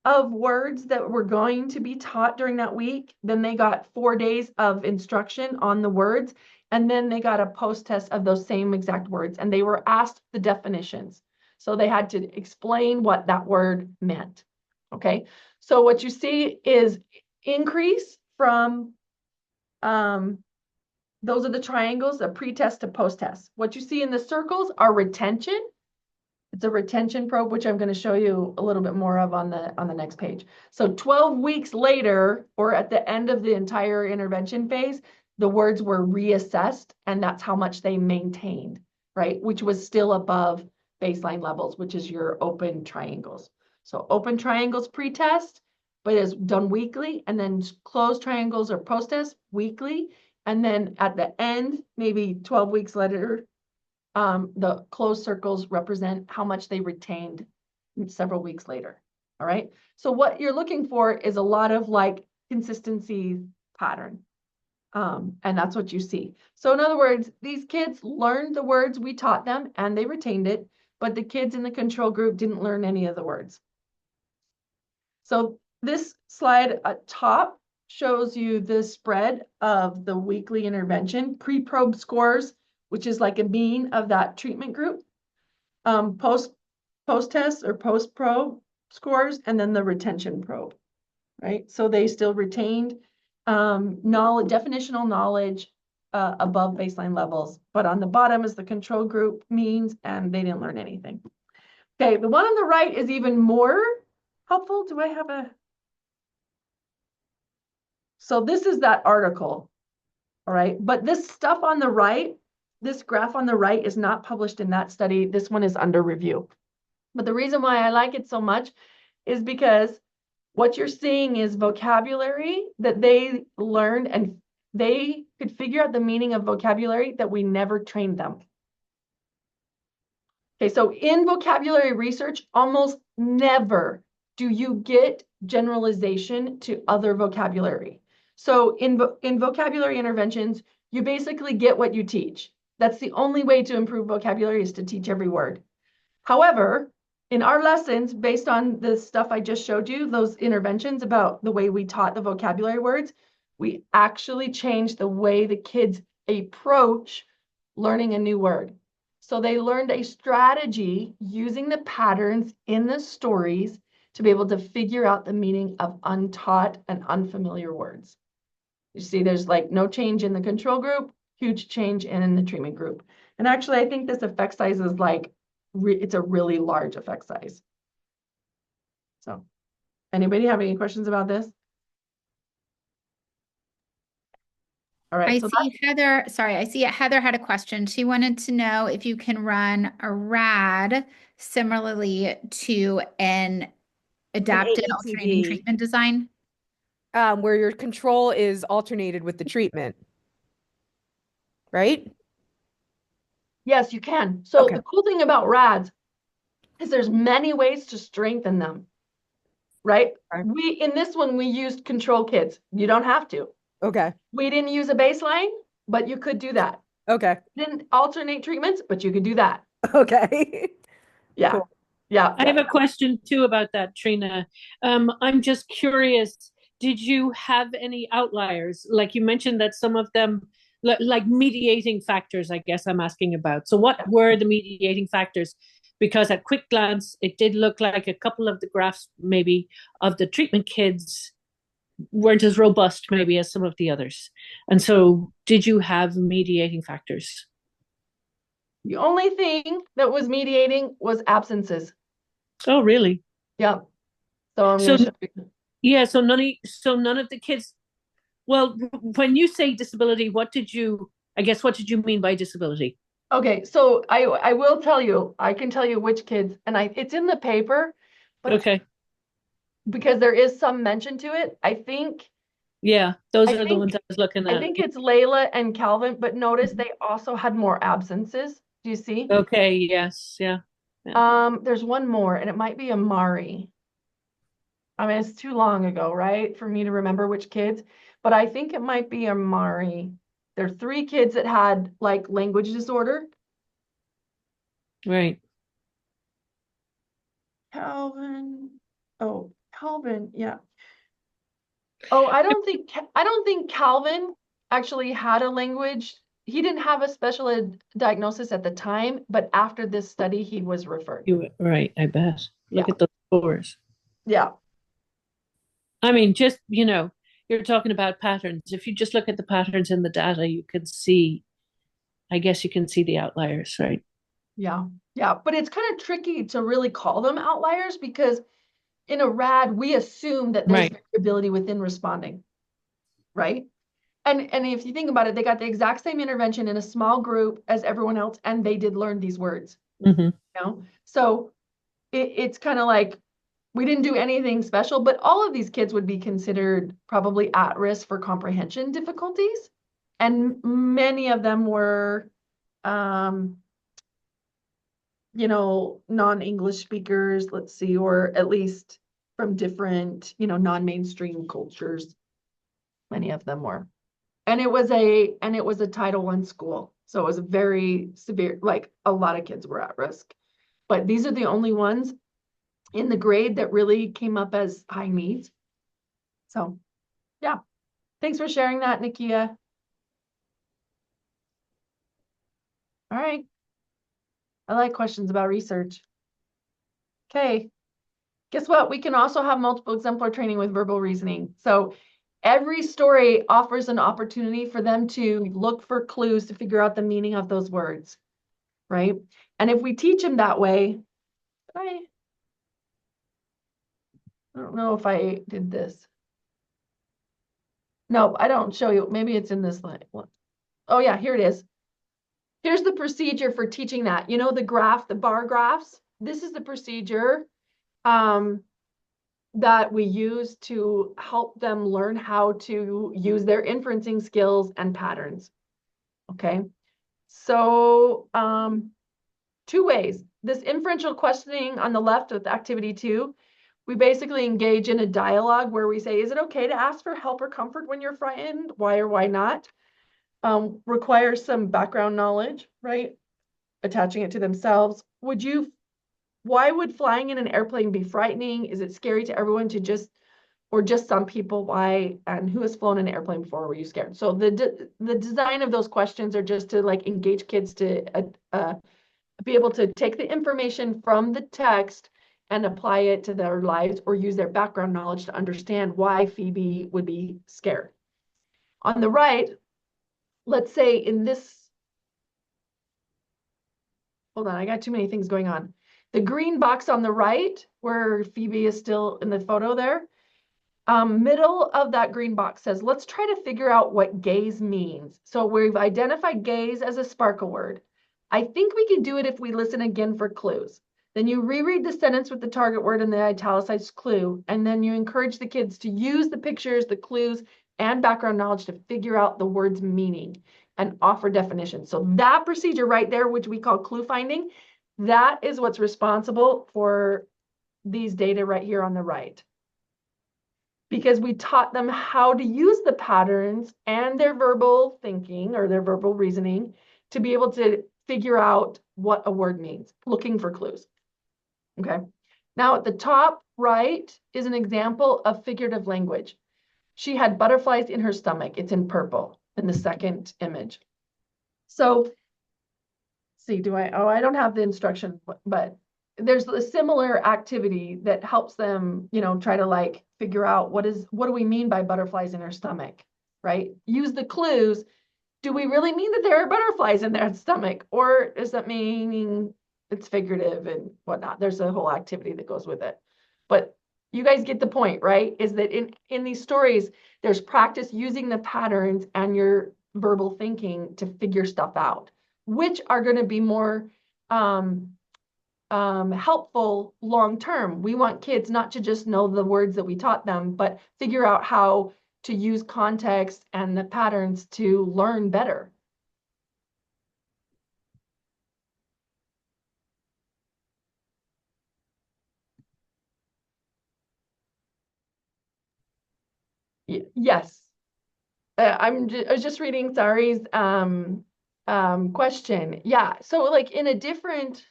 C: of words that were going to be taught during that week. Then they got 4 days of instruction on the words. And then they got a post test of those same exact words. And they were asked the definitions. So they had to explain what that word meant. Okay. So what you see is increase from, those are the triangles, the pre-test to post-test. What you see in the circles are retention. It's a retention probe, which I'm going to show you a little bit more of on the next page. So 12 weeks later, or at the end of the entire intervention phase, the words were reassessed, and that's how much they maintained, right? Which was still above baseline levels, which is your open triangles. So open triangles pre-test, but it's done weekly, and then closed triangles or post-test weekly. And then at the end, maybe 12 weeks later, the closed circles represent how much they retained several weeks later. All right. So what you're looking for is a lot of like consistency pattern. And that's what you see. So in other words, these kids learned the words we taught them and they retained it, but the kids in the control group didn't learn any of the words. So this slide at top shows you the spread of the weekly intervention, pre-probe scores, which is like a mean of that treatment group, post-test or post-probe scores, and then the retention probe, right? So they still retained knowledge, definitional knowledge above baseline levels, but on the bottom is the control group means, and they didn't learn anything. Okay, the one on the right is even more helpful. Do I have a... So this is that article, all right? But this stuff on the right, this graph on the right is not published in that study. This one is under review. But the reason why I like it so much is because what you're seeing is vocabulary that they learned, and they could figure out the meaning of vocabulary that we never trained them. Okay, so in vocabulary research, almost never do you get generalization to other vocabulary. So in vocabulary interventions, you basically get what you teach. That's the only way to improve vocabulary, is to teach every word. However, in our lessons, based on the stuff I just showed you, those interventions about the way we taught the vocabulary words, we actually changed the way the kids approach learning a new word. So they learned a strategy using the patterns in the stories to be able to figure out the meaning of untaught and unfamiliar words. You see, there's like no change in the control group, huge change in the treatment group. And actually, I think this effect size is like, it's a really large effect size. So, anybody have any questions about this? All right.
B: I
C: So
B: see Heather, sorry, I see Heather had a question. She wanted to know if you can run a RAD similarly to an adapted alternating
A: AETD,
B: treatment design.
A: where your control is alternated with the treatment, right?
C: yes, you can. So
A: Okay.
C: the cool thing about RADs is there's many ways to strengthen them, right?
A: Okay.
C: In this one, we used control kids. You don't have to.
A: Okay.
C: We didn't use a baseline, but you could do that.
A: Okay.
C: Didn't alternate treatments, but you could do that.
A: Okay.
C: Yeah.
A: Cool.
C: Yeah.
D: I have a question too about that, Trina. I'm just curious, did you have any outliers? Like you mentioned that some of them, like mediating factors, I guess I'm asking about. So what were the mediating factors? Because at quick glance, it did look like a couple of the graphs maybe of the treatment kids weren't as robust maybe as some of the others. And so did you have mediating factors?
C: The only thing that was mediating was absences.
D: Oh, really?
C: Yeah. So I'm
D: So
C: going to show you.
D: yeah, so none of the kids. Well, when you say disability, what did you mean by disability?
C: Okay, so I will tell you, I can tell you which kids, and it's in the paper, but
D: Okay.
C: because there is some mention to it, I think
D: Yeah, those
C: I
D: are the
C: think
D: ones I was looking
C: I
D: at.
C: think it's Layla and Calvin, but notice they also had more absences. Do you see?
D: Okay, yes, yeah.
C: There's one more, and it might be Amari. I mean, it's too long ago, right, for me to remember which kids, but I think it might be Amari. There are 3 kids that had like language disorder.
D: Right.
C: Calvin Calvin, yeah. Oh, I don't think Calvin actually had a language. He didn't have a special ed diagnosis at the time, but after this study, he was referred.
D: Right, I bet. Look
C: Yeah.
D: at the scores.
C: Yeah.
D: I mean, just, you're talking about patterns. If you just look at the patterns in the data, you can see, I guess you can see the outliers, right?
C: Yeah. Yeah. But it's kind of tricky to really call them outliers because in a RAD, we assume that there's
D: Right.
C: variability within responding, right? And if you think about it, they got the exact same intervention in a small group as everyone else, and they did learn these words. So it's kind of like we didn't do anything special, but all of these kids would be considered probably at risk for comprehension difficulties. And many of them were, non-English speakers, let's see, or at least from different, non-mainstream cultures. Many of them were. And it was a Title I school. So it was very severe, like a lot of kids were at risk. But these are the only ones in the grade that really came up as high needs. So yeah, thanks for sharing that, Nikia. All right. I like questions about research. Okay. Guess what? We can also have multiple exemplar training with verbal reasoning. So every story offers an opportunity for them to look for clues to figure out the meaning of those words, right? And if we teach them that way, I don't know if I did this. No, I don't show you. Maybe it's in this slide. Oh yeah, here it is. Here's the procedure for teaching that. You know, the graph, the bar graphs? This is the procedure that we use to help them learn how to use their inferencing skills and patterns. Okay, so two ways. This inferential questioning on the left with activity 2, we basically engage in a dialogue where we say, is it okay to ask for help or comfort when you're frightened? Why or why not? Requires some background knowledge, right? Attaching it to themselves. Why would flying in an airplane be frightening? Is it scary to everyone or just some people? Why? And who has flown an airplane before? Were you scared? So the design of those questions are just to like engage kids to be able to take the information from the text and apply it to their lives or use their background knowledge to understand why Phoebe would be scared. On the right, let's say in this, hold on, I got too many things going on. The green box on the right, where Phoebe is still in the photo there, middle of that green box says, let's try to figure out what gaze means. So we've identified gaze as a sparkle word. I think we can do it if we listen again for clues. Then you reread the sentence with the target word and the italicized clue, and then you encourage the kids to use the pictures, the clues, and background knowledge to figure out the word's meaning and offer definitions. So that procedure right there, which we call clue finding, that is what's responsible for these data right here on the right. Because we taught them how to use the patterns and their verbal thinking or their verbal reasoning to be able to figure out what a word means, looking for clues. Okay. Now at the top right is an example of figurative language. She had butterflies in her stomach. It's in purple in the second image. So see, I don't have the instruction, but there's a similar activity that helps them, try to like figure out what do we mean by butterflies in her stomach, right? Use the clues. Do we really mean that there are butterflies in their stomach, or is that meaning it's figurative and whatnot? There's a whole activity that goes with it. But you guys get the point, right? Is that in these stories, there's practice using the patterns and your verbal thinking to figure stuff out, which are going to be more helpful long term. We want kids not to just know the words that we taught them, but figure out how to use context and the patterns to learn better. Yes. I was just reading Sari's question. Yeah, so like in a different,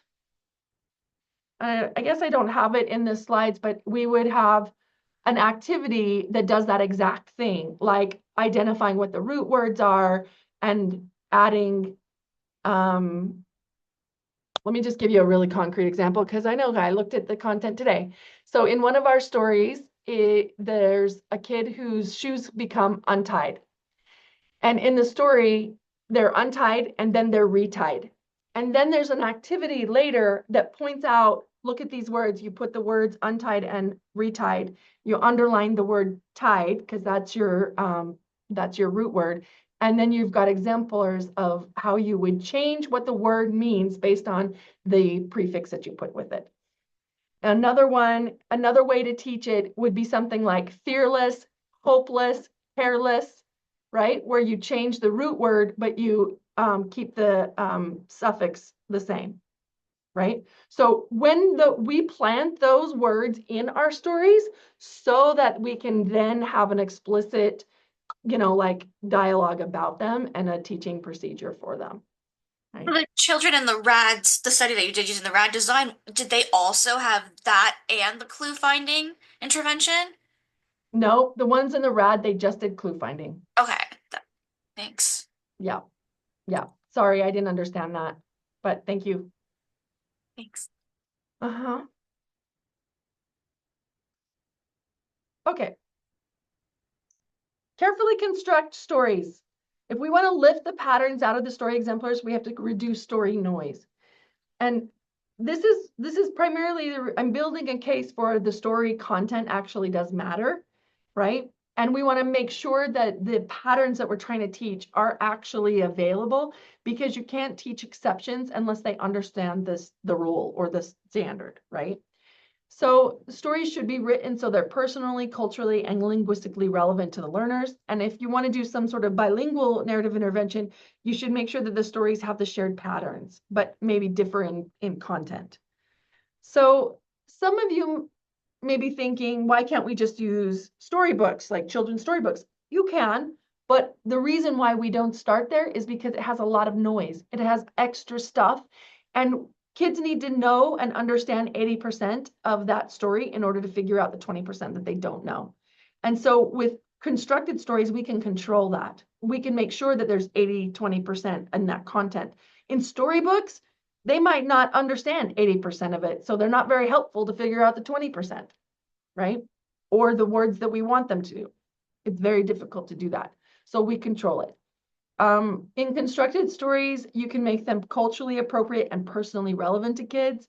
C: I guess I don't have it in the slides, but we would have an activity that does that exact thing, like identifying what the root words are and adding, let me just give you a really concrete example because I know I looked at the content today. So in one of our stories, there's a kid whose shoes become untied. And in the story, they're untied and then they're retied. And then there's an activity later that points out, look at these words. You put the words untied and retied. You underline the word tied because that's your root word. And then you've got exemplars of how you would change what the word means based on the prefix that you put with it. Another way to teach it would be something like fearless, hopeless, careless, right? Where you change the root word, but you keep the suffix the same, right? So when we plant those words in our stories so that we can then have an explicit, like dialogue about them and a teaching procedure for them. Right?
E: For the children in the study that you did using the RAD design, did they also have that and the clue finding intervention?
C: No, the ones in the RAD, they just did clue finding.
E: Okay, thanks.
C: Yeah. Sorry, I didn't understand that, but thank you.
E: Thanks.
C: Okay. Carefully construct stories. If we want to lift the patterns out of the story exemplars, we have to reduce story noise. And this is primarily, I'm building a case for the story content actually does matter, right? And we want to make sure that the patterns that we're trying to teach are actually available, because you can't teach exceptions unless they understand the rule or the standard, right? So stories should be written so they're personally, culturally, and linguistically relevant to the learners. And if you want to do some sort of bilingual narrative intervention, you should make sure that the stories have the shared patterns, but maybe differ in content. So some of you may be thinking, why can't we just use storybooks, like children's storybooks? You can, but the reason why we don't start there is because it has a lot of noise. It has extra stuff, and kids need to know and understand 80% of that story in order to figure out the 20% that they don't know. And so with constructed stories, we can control that. We can make sure that there's 20% in that content. In storybooks, they might not understand 80% of it, so they're not very helpful to figure out the 20%, right? Or the words that we want them to do. It's very difficult to do that. So we control it. In constructed stories, you can make them culturally appropriate and personally relevant to kids.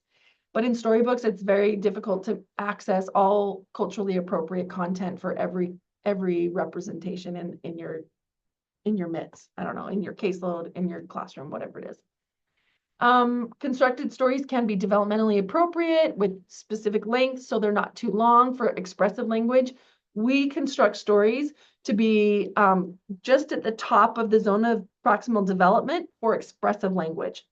C: But in storybooks, it's very difficult to access all culturally appropriate content for every representation in your midst. I don't know, in your caseload, in your classroom, whatever it is. Constructed stories can be developmentally appropriate with specific lengths, so they're not too long for expressive language. We construct stories to be just at the top of the zone of proximal development for expressive language,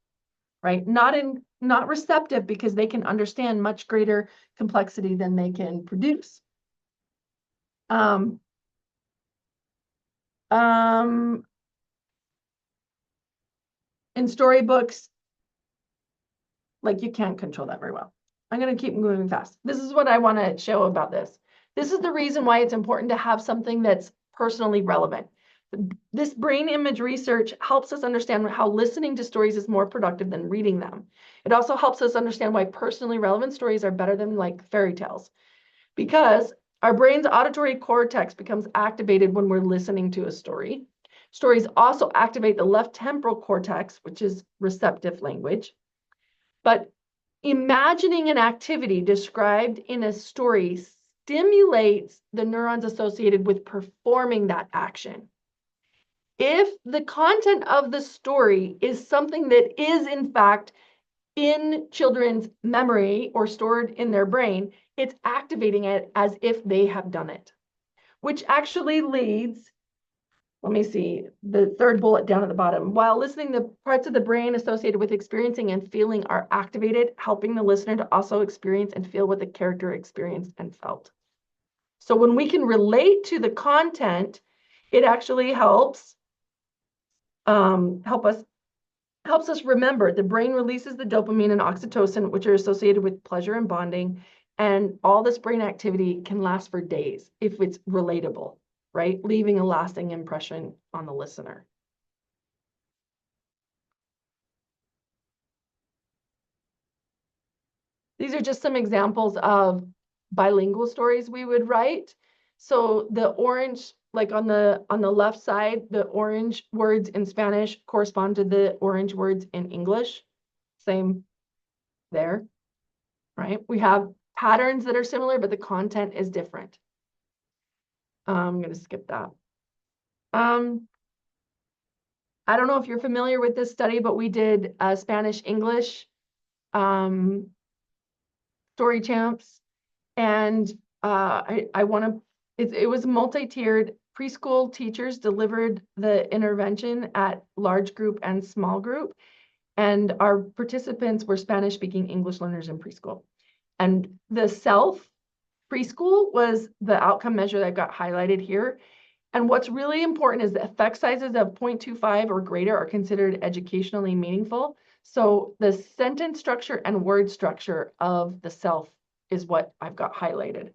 C: right? Not receptive, because they can understand much greater complexity than they can produce. In storybooks, like, you can't control that very well. I'm going to keep moving fast. This is what I want to show about this. This is the reason why it's important to have something that's personally relevant. This brain image research helps us understand how listening to stories is more productive than reading them. It also helps us understand why personally relevant stories are better than like fairy tales, because our brain's auditory cortex becomes activated when we're listening to a story. Stories also activate the left temporal cortex, which is receptive language. But imagining an activity described in a story stimulates the neurons associated with performing that action. If the content of the story is something that is in fact in children's memory or stored in their brain, it's activating it as if they have done it, which actually leads, let me see, the third bullet down at the bottom. While listening, the parts of the brain associated with experiencing and feeling are activated, helping the listener to also experience and feel what the character experienced and felt. So when we can relate to the content, it actually helps us remember. The brain releases the dopamine and oxytocin, which are associated with pleasure and bonding, And all this brain activity can last for days if it's relatable, right? Leaving a lasting impression on the listener. These are just some examples of bilingual stories we would write. So the orange, like on the left side, the orange words in Spanish correspond to the orange words in English. Same there, right? We have patterns that are similar, but the content is different. I'm going to skip that. I don't know if you're familiar with this study, but we did Spanish-English story champs. And I want to, it was multi-tiered. Preschool teachers delivered the intervention at large group and small group. And our participants were Spanish-speaking English learners in preschool. And the self preschool was the outcome measure that got highlighted here. And what's really important is the effect sizes of 0.25 or greater are considered educationally meaningful. So the sentence structure and word structure of the self is what I've got highlighted,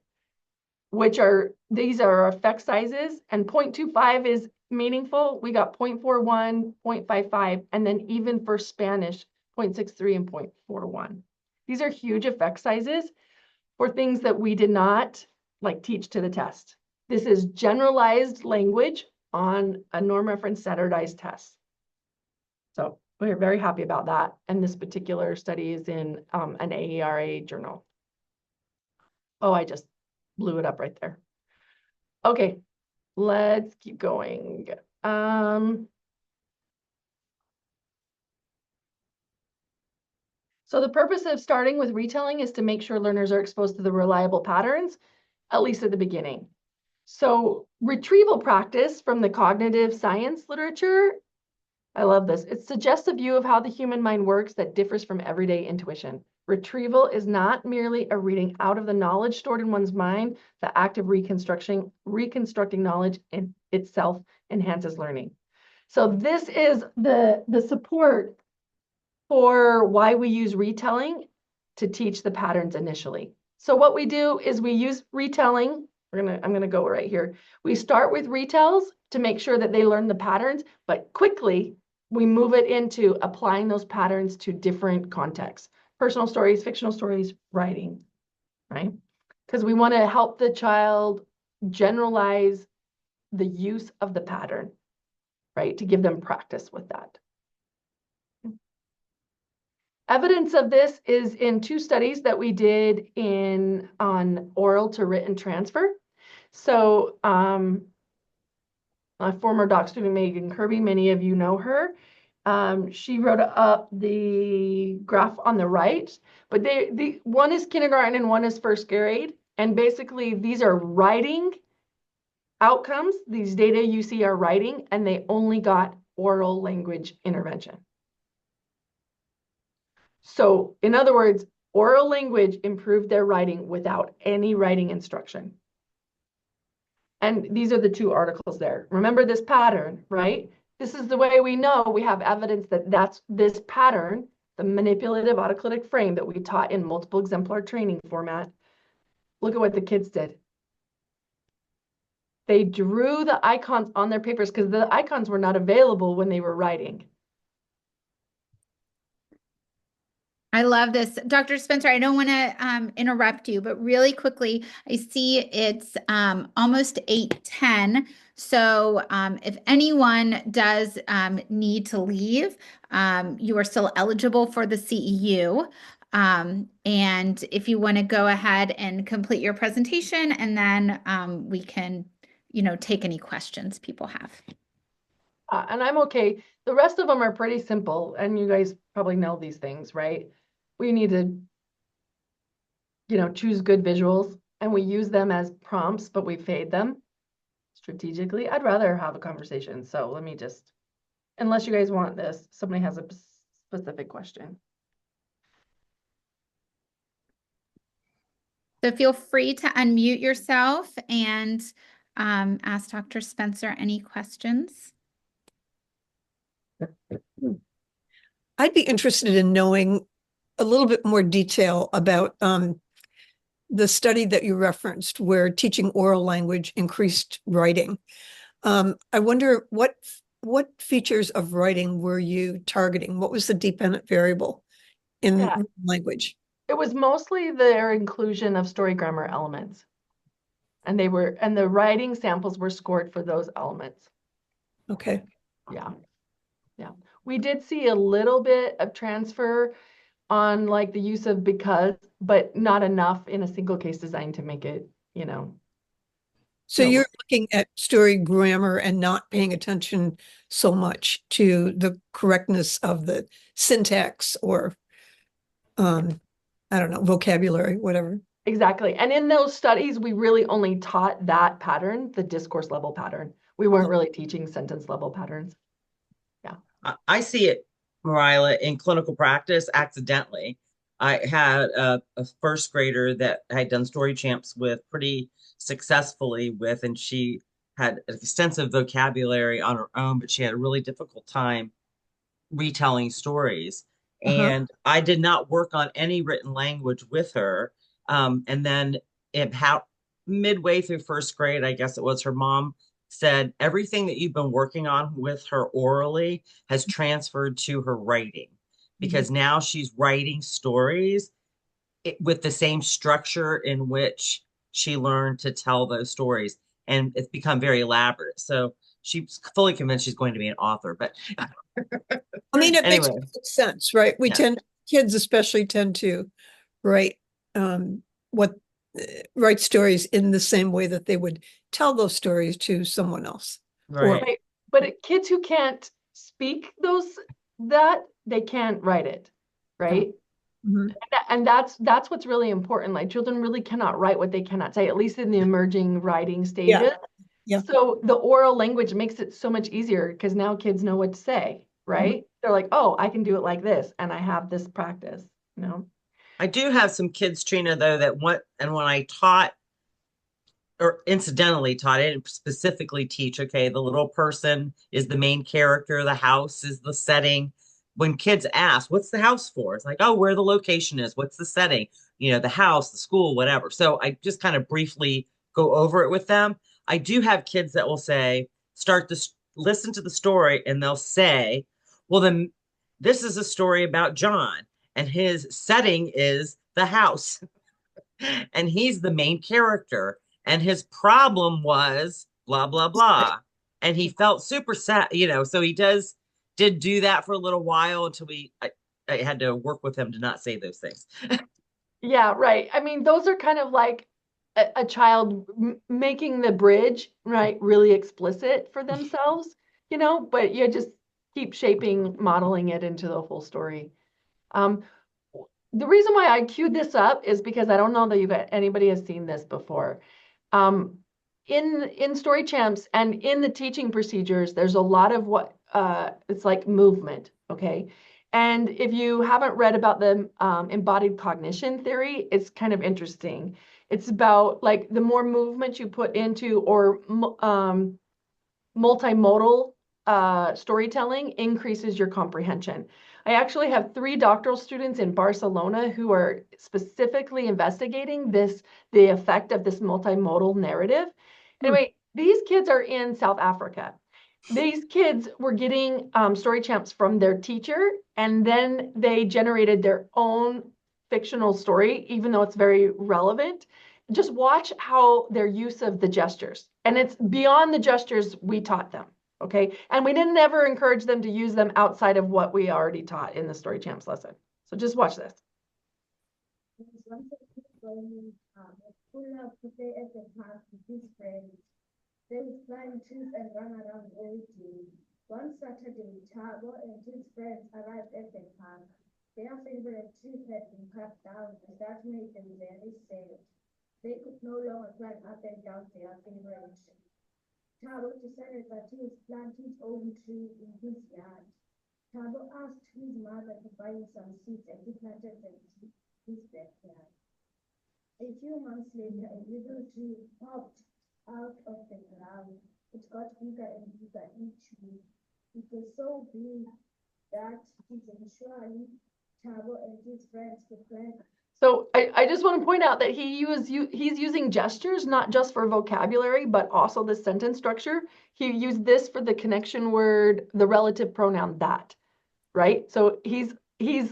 C: these are our effect sizes, and 0.25 is meaningful. We got 0.41, 0.55, and then even for Spanish, 0.63 and 0.41. These are huge effect sizes for things that we did not teach to the test. This is generalized language on a norm reference standardized test. So we're very happy about that. And this particular study is in an AERA journal. Oh, I just blew it up right there. Okay, let's keep going. So the purpose of starting with retelling is to make sure learners are exposed to the reliable patterns, at least at the beginning. So retrieval practice from the cognitive science literature, I love this. It suggests a view of how the human mind works that differs from everyday intuition. Retrieval is not merely a reading out of the knowledge stored in one's mind. The act of reconstructing knowledge in itself enhances learning. So this is the support for why we use retelling to teach the patterns initially. So what we do is we use retelling. I'm gonna go right here. We start with retells to make sure that they learn the patterns, but quickly we move it into applying those patterns to different contexts. Personal stories, fictional stories, writing, right? Because we want to help the child generalize the use of the pattern, right? To give them practice with that. Evidence of this is in 2 studies that we did on oral to written transfer. So a former doc student, Megan Kirby, many of you know her. She wrote up the graph on the right, but one is kindergarten and one is first grade. And basically these are writing outcomes. These data you see are writing, and they only got oral language intervention. So in other words, oral language improved their writing without any writing instruction. And these are the 2 articles there. Remember this pattern, right? This is the way we know we have evidence that that's this pattern, the manipulative autoclitic frame that we taught in multiple exemplar training format. Look at what the kids did. They drew the icons on their papers because the icons were not available when they were writing.
B: I love this. Dr. Spencer, I don't want to interrupt you, but really quickly, I see it's almost 8:10. So if anyone does need to leave, you are still eligible for the CEU. And if you want to go ahead and complete your presentation, and then we can, take any questions people have.
C: And I'm okay. The rest of them are pretty simple, and you guys probably know these things, right? We need to, choose good visuals, and we use them as prompts, but we fade them strategically. I'd rather have a conversation. So let me just, unless you guys want this, somebody has a specific question.
B: So feel free to unmute yourself and ask Dr. Spencer any questions.
F: I'd be interested in knowing a little bit more detail about the study that you referenced where teaching oral language increased writing. I wonder what features of writing were you targeting? What was the dependent variable in
C: Yeah.
F: language?
C: It was mostly their inclusion of story grammar elements. And the writing samples were scored for those elements.
F: Okay.
C: Yeah. Yeah. We did see a little bit of transfer on like the use of because, but not enough in a single case design to make it,
F: So
C: No.
F: you're looking at story grammar and not paying attention so much to the correctness of the syntax or, I don't know, vocabulary, whatever.
C: Exactly. And in those studies, we really only taught that pattern, the discourse level pattern. We weren't really teaching sentence level patterns.
G: I see it, Marilla, in clinical practice accidentally. I had a first grader that I had done story champs with pretty successfully with, and she had extensive vocabulary on her own, but she had a really difficult time retelling stories. And I did not work on any written language with her. And then midway through first grade, I guess it was, her mom said, everything that you've been working on with her orally has transferred to her writing, because now she's writing stories with the same structure in which she learned to tell those stories. And it's become very elaborate. So she's fully convinced she's going to be an author. But
F: I mean, it makes
G: anyway,
F: sense, right?
G: Yeah.
F: Kids especially tend to write what write stories in the same way that they would tell those stories to someone else.
G: right.
C: Right. But kids who can't speak that they can't write it, right?
F: Mhm.
C: And that's what's really important. Like children really cannot write what they cannot say, at least in the emerging writing stages.
F: Yeah.
C: So the oral language makes it so much easier because now kids know what to say, right? They're like, oh, I can do it like this, and I have this practice,
G: I do have some kids, Trina, though, and when I taught or incidentally taught, I didn't specifically teach, okay, the little person is the main character, the house is the setting. When kids ask, what's the house for? It's like, oh, where the location is, what's the setting, the house, the school, whatever. So I just kind of briefly go over it with them. I do have kids that will say, listen to the story, and they'll say, well, then this is a story about John, and his setting is the house, and he's the main character, and his problem was blah blah blah, and he felt super sad, so he did do that for a little while until I had to work with him to not say those things.
C: Yeah, right. I mean, those are kind of like a child making the bridge, right, really explicit for themselves, but you just keep modeling it into the whole story. The reason why I queued this up is because I don't know that anybody has seen this before. In story champs and in the teaching procedures, there's a lot of what it's like movement, okay? And if you haven't read about the embodied cognition theory, it's kind of interesting. It's about like the more movement you put into or multimodal storytelling increases your comprehension. I actually have 3 doctoral students in Barcelona who are specifically investigating the effect of this multimodal narrative. Anyway, these kids are in South Africa. These kids were getting story champs from their teacher, and then they generated their own fictional story, even though it's very relevant. Just watch how their use of the gestures, and it's beyond the gestures we taught them. Okay, and we didn't ever encourage them to use them outside of what we already taught in the story champs lesson. So just watch this.
H: They would climb trees and run around everything. One Saturday, Tabo and his friends arrived at the park. Their favorite tree had been cut down, and that made them very sad. They could no longer climb up and down their favorite tree. Tabo decided that he would plant his own tree in his yard. Tabo asked his mother to buy him some seeds, and he planted them in his backyard. A few months later, a little tree popped out of the ground. It got bigger and bigger each week. It was so big that eventually Tabo and his friends could climb
C: So I just want to point out that he's using gestures, not just for vocabulary, but also the sentence structure. He used this for the connection word, the relative pronoun that, right? So he's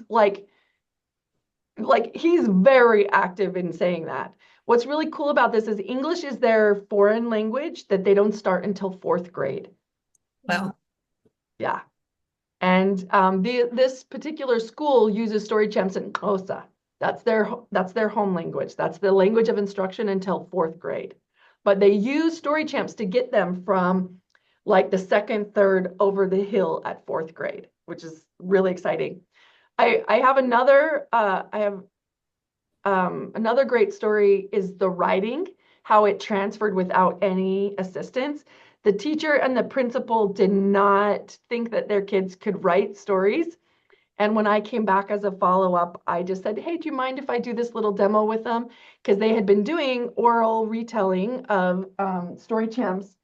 C: like he's very active in saying that. What's really cool about this is English is their foreign language that they don't start until 4th grade.
F: Wow.
C: Yeah. And this particular school uses story champs in Xhosa. That's their home language. That's the language of instruction until 4th grade. But they use story champs to get them from like the 2nd, 3rd over the hill at 4th grade, which is really exciting. I have another another great story is the writing, how it transferred without any assistance. The teacher and the principal did not think that their kids could write stories. And when I came back as a follow-up, I just said, hey, do you mind if I do this little demo with them? Because they had been doing oral retelling of story champs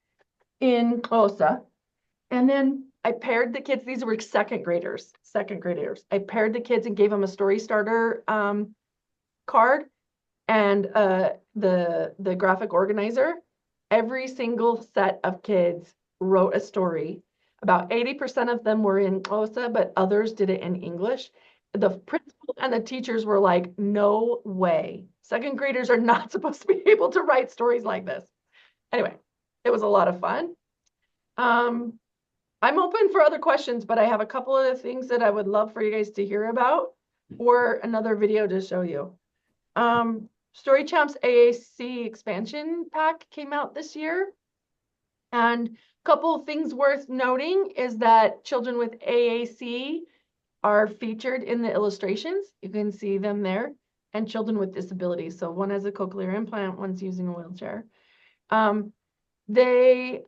C: in Xhosa. And then I paired the kids, these were second graders. I paired the kids and gave them a story starter card and the graphic organizer. Every single set of kids wrote a story. About 80% of them were in Xhosa, but others did it in English. The principal and the teachers were like, no way. 2nd graders are not supposed to be able to write stories like this. Anyway, it was a lot of fun. I'm open for other questions, but I have a couple of things that I would love for you guys to hear about or another video to show you. Story Champs AAC expansion pack came out this year. And a couple of things worth noting is that children with AAC are featured in the illustrations. You can see them there. And children with disabilities. So one has a cochlear implant, one's using a wheelchair. The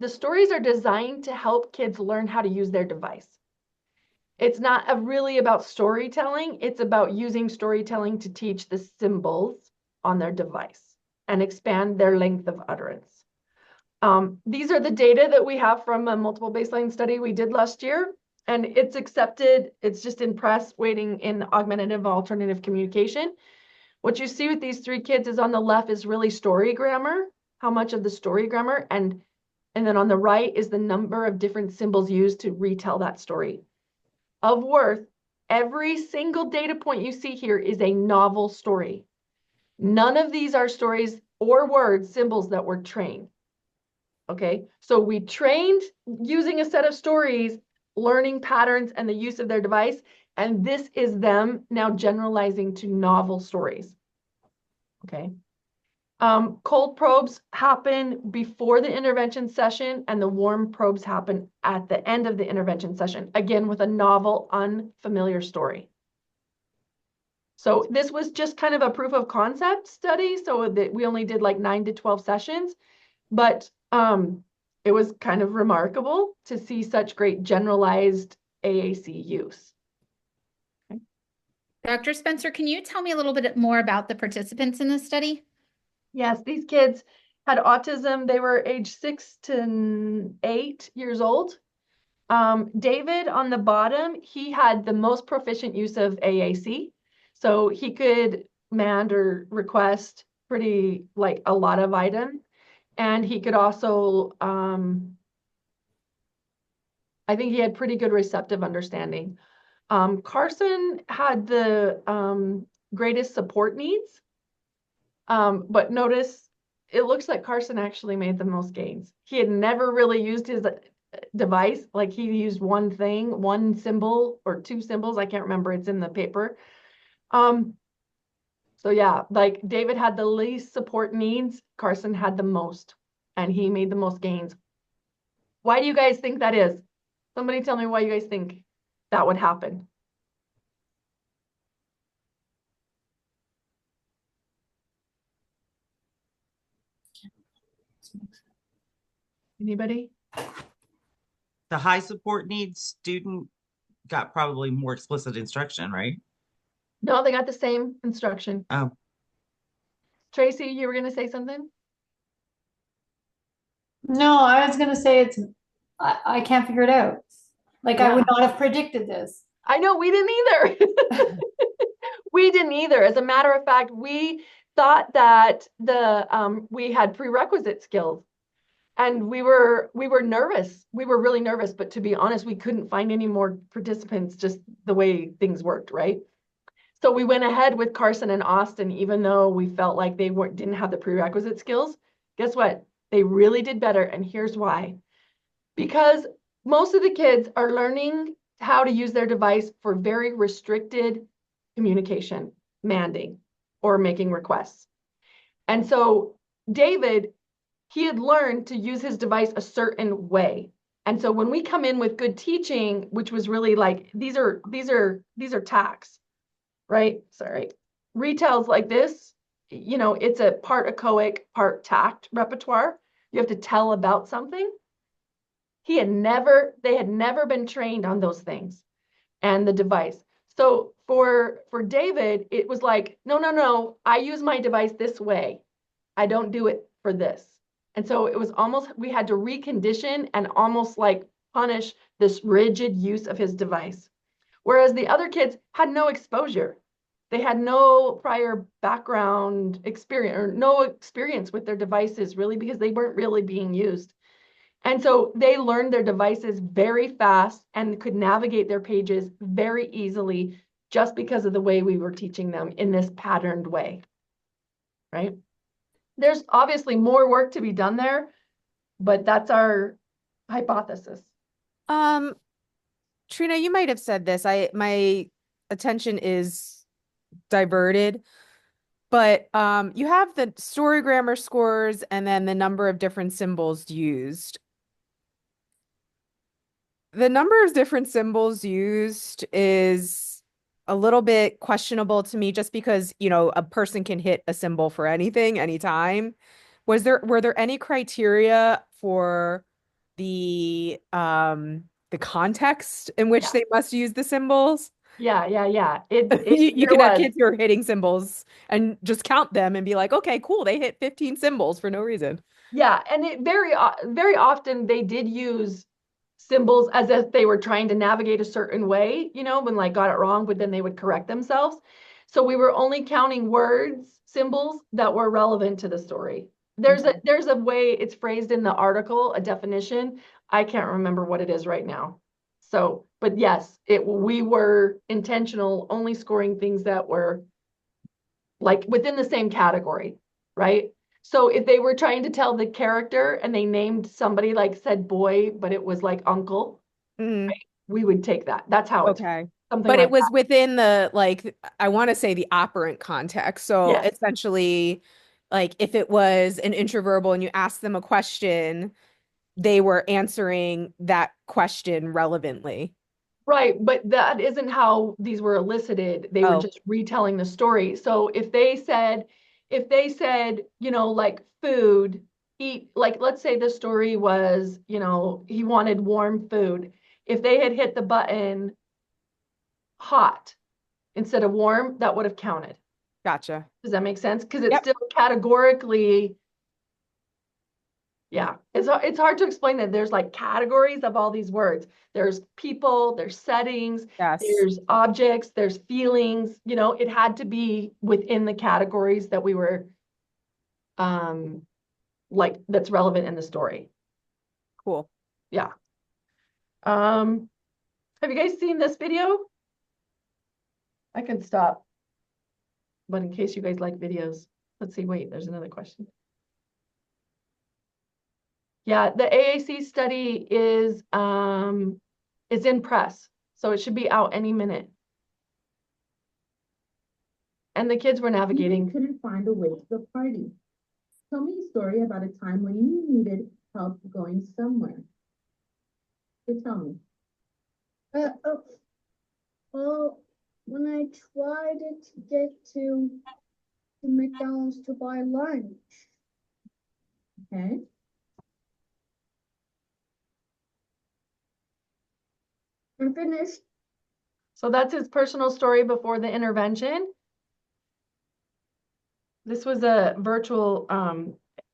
C: stories are designed to help kids learn how to use their device. It's not really about storytelling. It's about using storytelling to teach the symbols on their device and expand their length of utterance. These are the data that we have from a multiple baseline study we did last year, and it's accepted. It's just in press waiting in augmentative alternative communication. What you see with these 3 kids is on the left is really story grammar, how much of the story grammar, and then on the right is the number of different symbols used to retell that story. Of worth, every single data point you see here is a novel story. None of these are stories or words, symbols that were trained. Okay, so we trained using a set of stories, learning patterns and the use of their device, and this is them now generalizing to novel stories. Okay. Cold probes happen before the intervention session and the warm probes happen at the end of the intervention session, again, with a novel, unfamiliar story. So this was just kind of a proof of concept study, so that we only did like 9 to 12 sessions, but it was kind of remarkable to see such great generalized AAC use. Okay.
B: Dr. Spencer, can you tell me a little bit more about the participants in this study?
C: Yes, these kids had autism. They were age 6 to 8 years old. David on the bottom, he had the most proficient use of AAC. So he could command or request pretty like a lot of items. And he could also, I think he had pretty good receptive understanding. Carson had the greatest support needs. But notice, it looks like Carson actually made the most gains. He had never really used his device. Like he used one thing, one symbol or 2 symbols. I can't remember. It's in the paper. So yeah, like David had the least support needs. Carson had the most, and he made the most gains. Why do you guys think that is? Somebody tell me why you guys think that would happen. Anybody?
G: The high support needs student got probably more explicit instruction, right?
C: No, they got the same instruction.
G: Oh,
C: Tracy, you were going to say something?
I: No, I was gonna say I can't figure it out. Like I would
C: Yeah.
I: not have predicted this.
C: I know, we didn't either. We didn't either. As a matter of fact, we thought that we had prerequisite skills, and we were nervous. We were really nervous, but to be honest, we couldn't find any more participants just the way things worked, right? So we went ahead with Carson and Austin, even though we felt like they didn't have the prerequisite skills. Guess what? They really did better, and here's why. Because most of the kids are learning how to use their device for very restricted communication, manding, or making requests. And so David, he had learned to use his device a certain way. And so when we come in with good teaching, which was really like, these are tacks, right? Sorry. Retells like this, you know, it's a part echoic, part tact repertoire. You have to tell about something. They had never been trained on those things and the device. So for David, it was like, no, I use my device this way. I don't do it for this. And so it was almost, we had to recondition and almost like punish this rigid use of his device. Whereas the other kids had no exposure. They had no prior background experience or no experience with their devices really, because they weren't really being used. And so they learned their devices very fast and could navigate their pages very easily just because of the way we were teaching them in this patterned way, right? There's obviously more work to be done there, but that's our hypothesis.
A: Trina, you might have said this. My attention is diverted, but you have the story grammar scores and then the number of different symbols used. The number of different symbols used is a little bit questionable to me just because, you know, a person can hit a symbol for anything, anytime. Were there any criteria for the context in which they must use the symbols?
C: Yeah.
A: You can have kids who are hitting symbols and just count them and be like, okay, cool, they hit 15 symbols for no reason.
C: Yeah, and it very often they did use symbols as if they were trying to navigate a certain way, you know, when like got it wrong, but then they would correct themselves. So we were only counting words, symbols that were relevant to the story. There's a way it's phrased in the article, a definition. I can't remember what it is right now. So, but yes, we were intentional, only scoring things that were like within the same category, right? So if they were trying to tell the character and they named somebody like said boy, but it was like uncle, right? We would take that. That's how it's
A: okay.
C: Something
A: but
C: like
A: it was
C: that.
A: within the, like, I want to say the operant context. So
C: Yes.
A: essentially, like if it was an interverbal and you asked them a question, they were answering that question relevantly.
C: Right, but that isn't how these were elicited. They were just retelling the story. So if they said, you know, like food, eat, like let's say the story was, you know, he wanted warm food. If they had hit the button hot instead of warm, that would have counted.
A: Gotcha.
C: Does that make sense? Because it's still categorically, yeah, it's hard to explain that there's like categories of all these words. There's people, there's settings, there's objects, there's feelings, you know, it had to be within the categories that we were like that's relevant in the story.
A: Cool.
C: Yeah. Have you guys seen this video? I can stop. But in case you guys like videos, let's see, wait, there's another question. Yeah, the AAC study is in press, so it should be out any minute. And the kids were navigating.
J: You couldn't find a way to the party. Tell me a story about a time when you needed help going somewhere. So tell me.
H: Well, when I tried to get to McDonald's to buy lunch.
J: Okay.
H: I'm finished.
C: So that's his personal story before the intervention. This was a virtual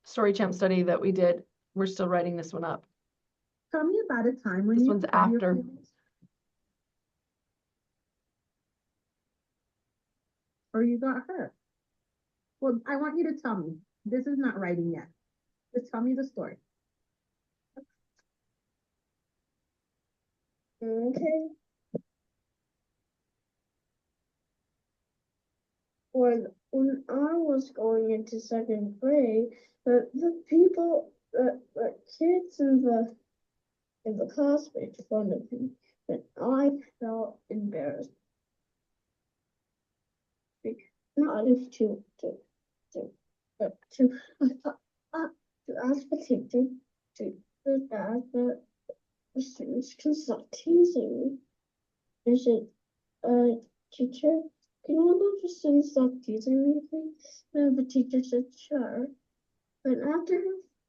C: story champ study that we did. We're still writing this one up.
J: Tell me about a time when
C: this one's after.
J: your parents. or you got hurt? Well, I want you to tell me. This is not writing yet. Just tell me the story.
H: Okay. When I was going into second grade, the kids in the class made fun of me, and I felt embarrassed. Not if to to to ask the teacher to ask the students can stop teasing me. I said, teacher, can one of the students stop teasing me, please? And the teacher said, sure. But after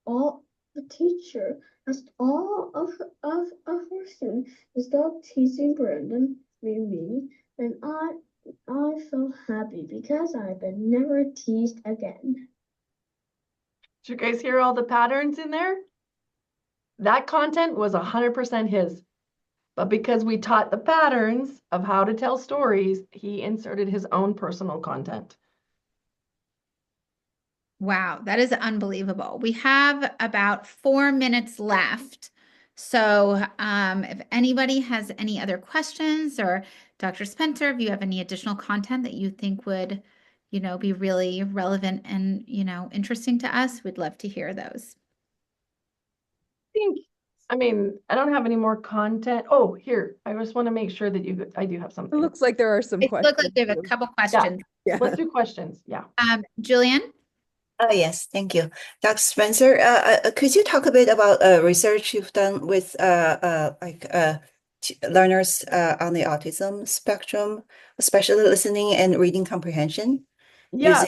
H: all, the teacher asked all of her students to stop teasing Brandon, me, and I felt happy because I've been never teased again.
C: Did you guys hear all the patterns in there? That content was 100% his. But because we taught the patterns of how to tell stories, he inserted his own personal content.
B: Wow, that is unbelievable. We have about 4 minutes left. So if anybody has any other questions, or Dr. Spencer, if you have any additional content that you think would, be really relevant and, interesting to us, we'd love to hear those.
C: I don't have any more content. Oh, here, I just want to make sure that I do have
A: It
C: something.
A: looks like there are some
B: It
A: questions.
B: looks like we have a couple questions.
A: Yeah.
C: Let's do questions. Yeah.
B: Julian?
K: Oh, yes, thank you. Dr. Spencer, could you talk a bit about research you've done with learners on the autism spectrum, especially listening and reading comprehension?
C: Yeah,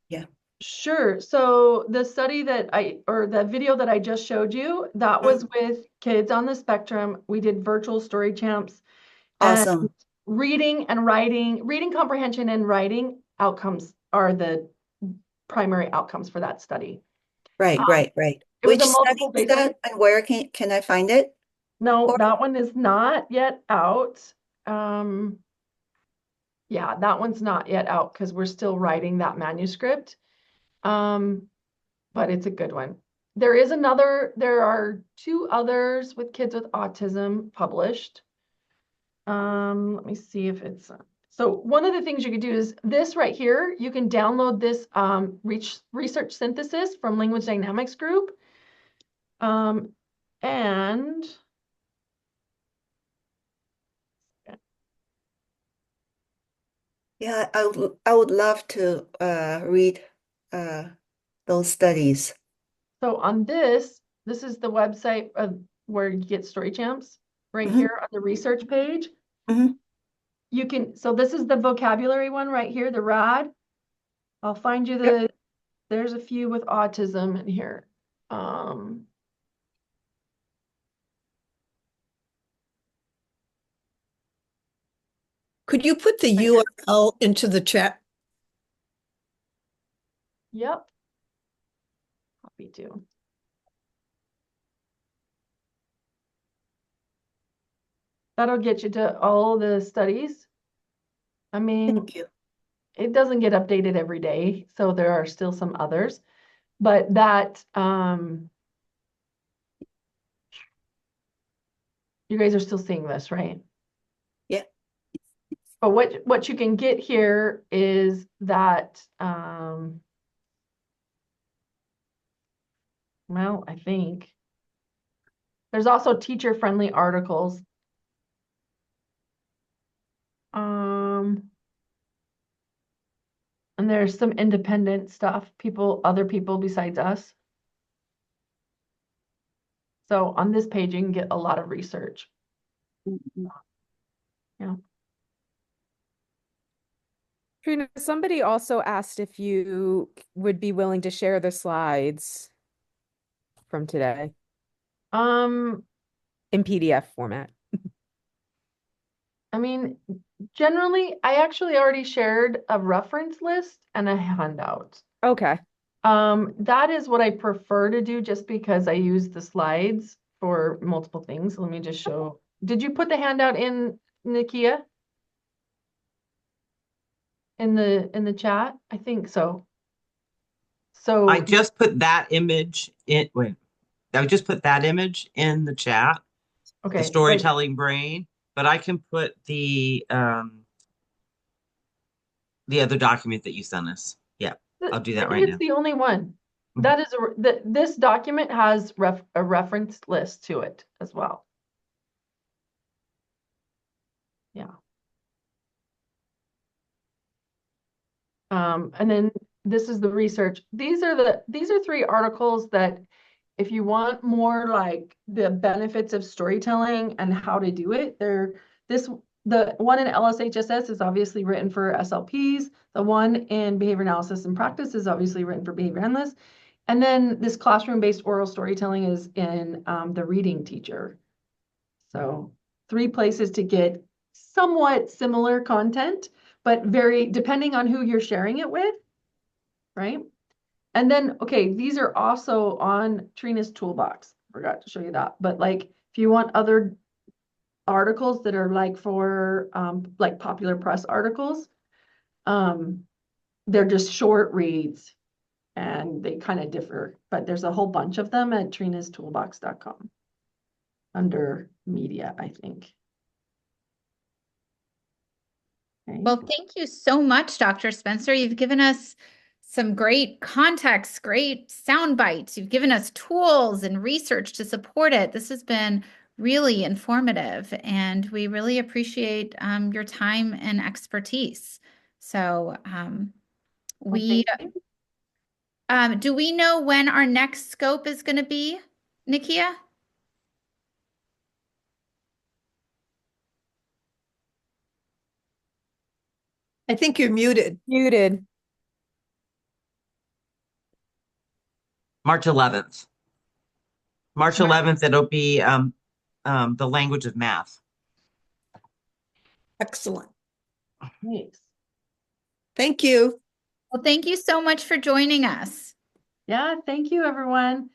K: Yeah.
C: Sure. So the study the video that I just showed you, that was with kids on the spectrum. We did virtual story champs.
K: Awesome.
C: And reading comprehension and writing outcomes are the primary outcomes for that study.
K: Right.
C: It
K: Which
C: was a
K: study
C: multiple
K: is that, and where can I find it?
C: No, that one is not yet out. Yeah, that one's not yet out because we're still writing that manuscript. But it's a good one. There are 2 others with kids with autism published. Let me see if it's, so one of the things you could do is this right here. You can download this research synthesis from Language Dynamics group. And
K: Yeah, I would love to read those studies.
C: so on this is the website where you get story champs right here on the research page. You can, so this is the vocabulary one right here, the RAD. I'll find you there's a few with autism in here.
F: Could you put the URL into the chat?
C: Yep. Happy to. That'll get you to all the studies. I mean,
K: Thank you.
C: It doesn't get updated every day, so there are still some others, but that you guys are still seeing this, right?
K: Yeah.
C: But what you can get here is that well, I think there's also teacher-friendly articles. And there's some independent stuff, other people besides us. So on this page, you can get a lot of research. Yeah.
A: Trina, somebody also asked if you would be willing to share the slides from today in PDF format.
C: I mean, generally, I actually already shared a reference list and a handout.
A: Okay.
C: That is what I prefer to do just because I use the slides for multiple things. Let me just show. Did you put the handout in, Nikia? in the chat? I think so.
G: I
C: So,
G: just put that image in, wait, I just put that image in the chat, the
C: okay, right.
G: storytelling brain, but I can put the other document that you sent us. Yeah, I'll do
C: I
G: that
C: think
G: right
C: it's
G: now.
C: the only one.
G: Mhm.
C: That is this document has a reference list to it as well. Yeah. And then this is the research. These are 3 articles that if you want more like the benefits of storytelling and how to do it, the one in LSHSS is obviously written for SLPs. The one in behavior analysis and practice is obviously written for behavior analysts. And then this classroom-based oral storytelling is in the reading teacher. So 3 places to get somewhat similar content, but very depending on who you're sharing it with, right? And then, okay, these are also on Trina's toolbox. Forgot to show you that. But like, if you want other articles that are like for like popular press articles, they're just short reads and they kind of differ. But there's a whole bunch of them at trinastoolbox.com under media, I think. Okay.
B: Well, thank you so much, Dr. Spencer. You've given us some great context, great sound bites. You've given us tools and research to support it. This has been really informative, and we really appreciate your time and expertise. So do we know when our next scope is going to be, Nikia?
F: I think you're muted.
A: Muted.
G: March 11th. March 11th, it'll be the language of math.
F: Excellent.
C: Thanks.
F: Thank you.
B: Well, thank you so much for joining us.
C: Yeah, thank you, everyone.